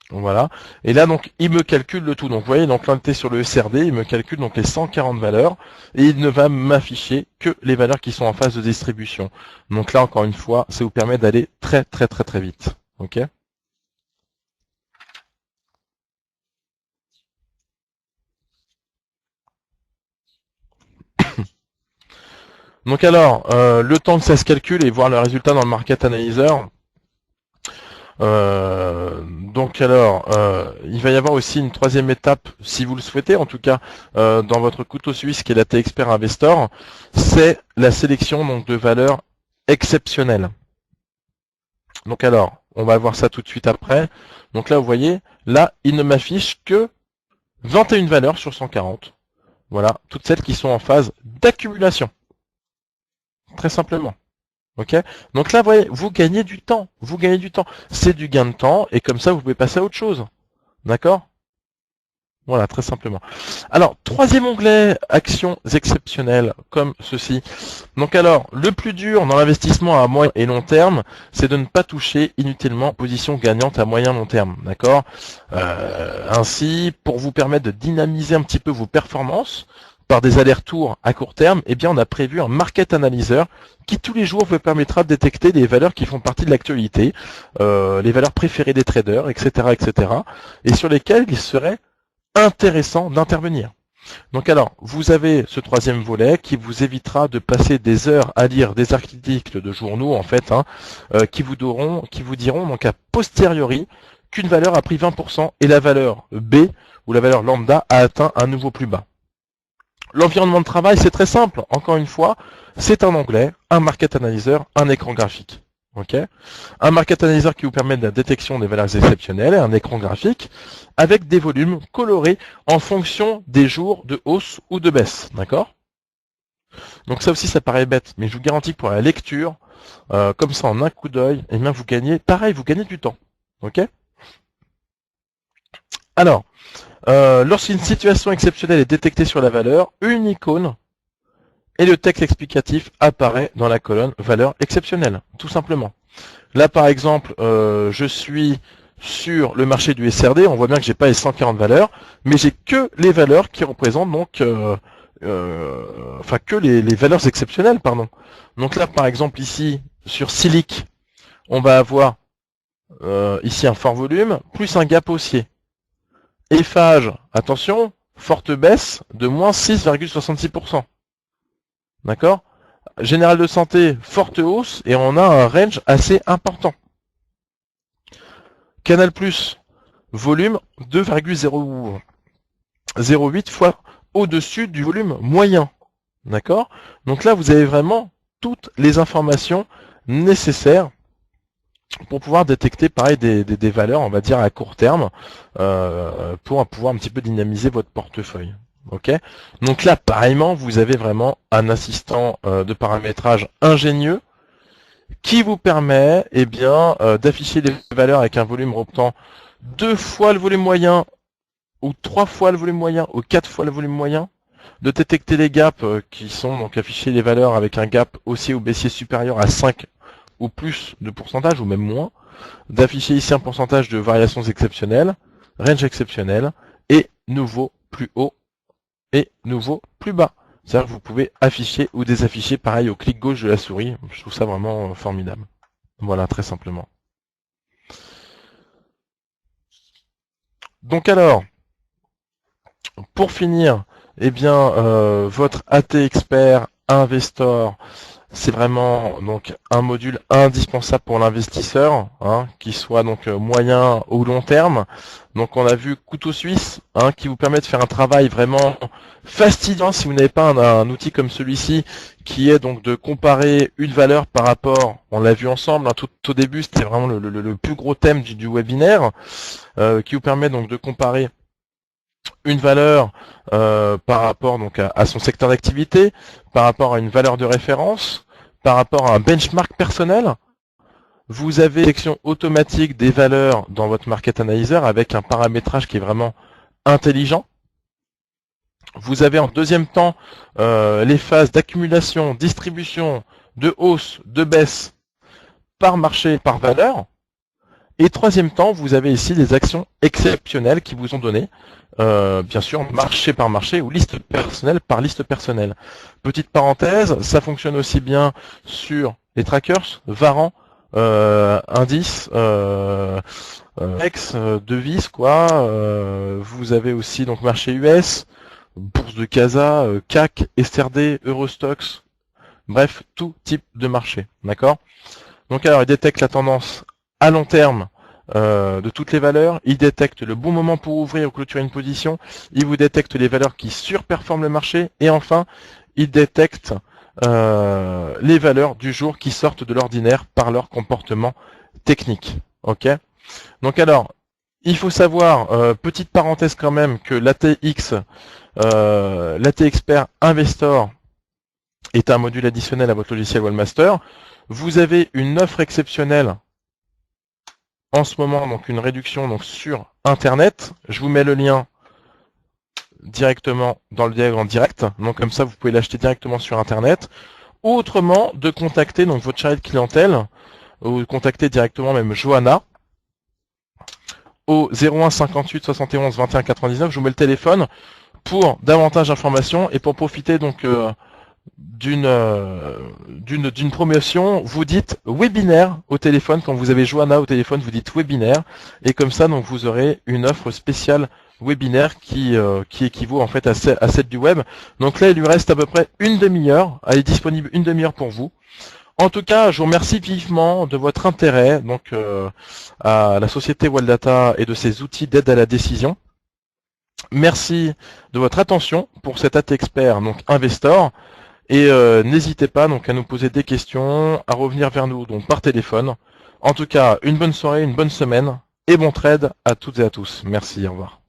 Voilà. Et là, donc, il me calcule le tout. Donc, vous voyez, donc là, on était sur le SRD, il me calcule donc les 140 valeurs et il ne va m'afficher que les valeurs qui sont en phase de distribution. Donc là, encore une fois, ça vous permet d'aller très, très, très, très vite. Ok. Donc alors, le temps que ça se calcule et voir le résultat dans le Market Analyzer. Donc alors, il va y avoir aussi une troisième étape, si vous le souhaitez, en tout cas dans votre couteau suisse qui est la T-Expert Investor, c'est la sélection donc de valeurs exceptionnelles. Donc alors, on va voir ça tout de suite après. Donc là, vous voyez, là, il ne m'affiche que 21 valeurs sur 140. Voilà, toutes celles qui sont en phase d'accumulation. Très simplement. Ok. Donc là, vous voyez, vous gagnez du temps. Vous gagnez du temps. C'est du gain de temps et comme ça, vous pouvez passer à autre chose. D'accord? Voilà, très simplement. Alors, troisième onglet, actions exceptionnelles, comme ceci. Donc alors, le plus dur dans l'investissement à moyen et long terme, c'est de ne pas toucher inutilement position gagnante à moyen long terme. D'accord? Ainsi, pour vous permettre de dynamiser un petit peu vos performances, par des allers-retours à court terme, eh bien, on a prévu un market analyzer qui tous les jours vous permettra de détecter les valeurs qui font partie de l'actualité, les valeurs préférées des traders, etc., etc., et sur lesquelles il serait intéressant d'intervenir. Donc alors, vous avez ce troisième volet qui vous évitera de passer des heures à lire des articles de journaux, en fait, qui vous diront donc a posteriori qu'une valeur a pris 20% et la valeur B ou la valeur lambda a atteint un nouveau plus bas. L'environnement de travail, c'est très simple. Encore une fois, c'est un onglet, un market analyzer, un écran graphique. Okay, un market analyzer qui vous permet de la détection des valeurs exceptionnelles et un écran graphique avec des volumes colorés en fonction des jours de hausse ou de baisse. D'accord? Donc ça aussi, ça paraît bête, mais je vous garantis que pour la lecture, comme ça en un coup d'œil, eh bien vous gagnez, pareil, vous gagnez du temps. Ok? Alors, lorsqu'une situation exceptionnelle est détectée sur la valeur, une icône et le texte explicatif apparaît dans la colonne valeur exceptionnelle, tout simplement. Là, par exemple, je suis sur le marché du SRD, on voit bien que j'ai pas les 140 valeurs, mais j'ai que les valeurs qui représentent donc, enfin que les valeurs exceptionnelles, pardon. Donc là, par exemple, ici sur Silic, on va avoir ici un fort volume plus un gap haussier. Eiffage, attention, forte baisse de moins 6,66%. D'accord? Général de santé, forte hausse et on a un range assez important. Canal+, volume 2,008 fois au-dessus du volume moyen. D'accord? Donc là, vous avez vraiment toutes les informations nécessaires pour pouvoir détecter pareil des valeurs, on va dire, à court terme, pour pouvoir un petit peu dynamiser votre portefeuille. Ok. Donc là, pareillement, vous avez vraiment un assistant de paramétrage ingénieux qui vous permet d'afficher les valeurs avec un volume représentant 2 fois le volume moyen, ou 3 fois le volume moyen, ou 4 fois le volume moyen, de détecter les gaps qui sont donc afficher les valeurs avec un gap haussier ou baissier supérieur à 5 ou plus de pourcentage, ou même moins, d'afficher ici un pourcentage de variations exceptionnelles, range exceptionnel, et nouveau plus haut et nouveau plus bas. C'est-à-dire que vous pouvez afficher ou désafficher pareil au clic gauche de la souris. Je trouve ça vraiment formidable. Voilà, très simplement. Donc alors, pour finir, votre AT Expert Investor, c'est vraiment donc un module indispensable pour l'investisseur, hein, qui soit donc moyen ou long terme. Donc on a vu couteau suisse, hein, qui vous permet de faire un travail vraiment fastidiant si vous n'avez pas un outil comme celui-ci, qui est donc de comparer une valeur par rapport, on l'a vu ensemble, hein, tout au début c'était vraiment le plus gros thème du webinaire, qui vous permet donc de comparer une valeur par rapport donc à son secteur d'activité, par rapport à une valeur de référence, par rapport à un benchmark personnel. Vous avez une sélection automatique des valeurs dans votre Market Analyzer avec un paramétrage qui est vraiment intelligent. Vous avez en deuxième temps les phases d'accumulation, distribution, de hausse, de baisse par marché, par valeur. Et troisième temps, vous avez ici les actions exceptionnelles qui vous ont donné, bien sûr, marché par marché ou liste personnelle par liste personnelle. Petite parenthèse, ça fonctionne aussi bien sur les trackers, Varan, indice, ex, devise, quoi. Vous avez aussi donc marché US, bourse de Casa, CAC, SRD, Eurostox, bref, tout type de marché, d'accord? Donc alors, il détecte la tendance à long terme de toutes les valeurs, il détecte le bon moment pour ouvrir ou clôturer une position, il vous détecte les valeurs qui surperforment le marché, et enfin, il détecte les valeurs du jour qui sortent de l'ordinaire par leur comportement technique. Ok. Donc alors, il faut savoir, petite parenthèse quand même, que l'ATX, l'AT Expert Investor est un module additionnel à votre logiciel Webmaster. Vous avez une offre exceptionnelle en ce moment, donc une réduction donc sur Internet. Je vous mets le lien directement dans le diagramme direct. Donc comme ça, vous pouvez l'acheter directement sur Internet. Ou autrement, de contacter donc votre chargé de clientèle, ou contacter directement même Johanna au 01 58 71 21 99. Je vous mets le téléphone pour davantage d'informations et pour profiter donc d'une promotion. Vous dites webinaire au téléphone. Quand vous avez Johanna au téléphone, vous dites webinaire, et comme ça donc vous aurez une offre spéciale webinaire qui équivaut en fait à celle du web. Donc là, il lui reste à peu près une demi-heure. Elle est disponible une demi-heure pour vous. En tout cas, je vous remercie vivement de votre intérêt donc à la société Waldata et de ses outils d'aide à la décision. Merci de votre attention pour cet AT Expert donc Investor. Et n'hésitez pas donc à nous poser des questions, à revenir vers nous donc par téléphone. En tout cas, une bonne soirée, une bonne semaine et bon trade à toutes et à tous. Merci, au revoir.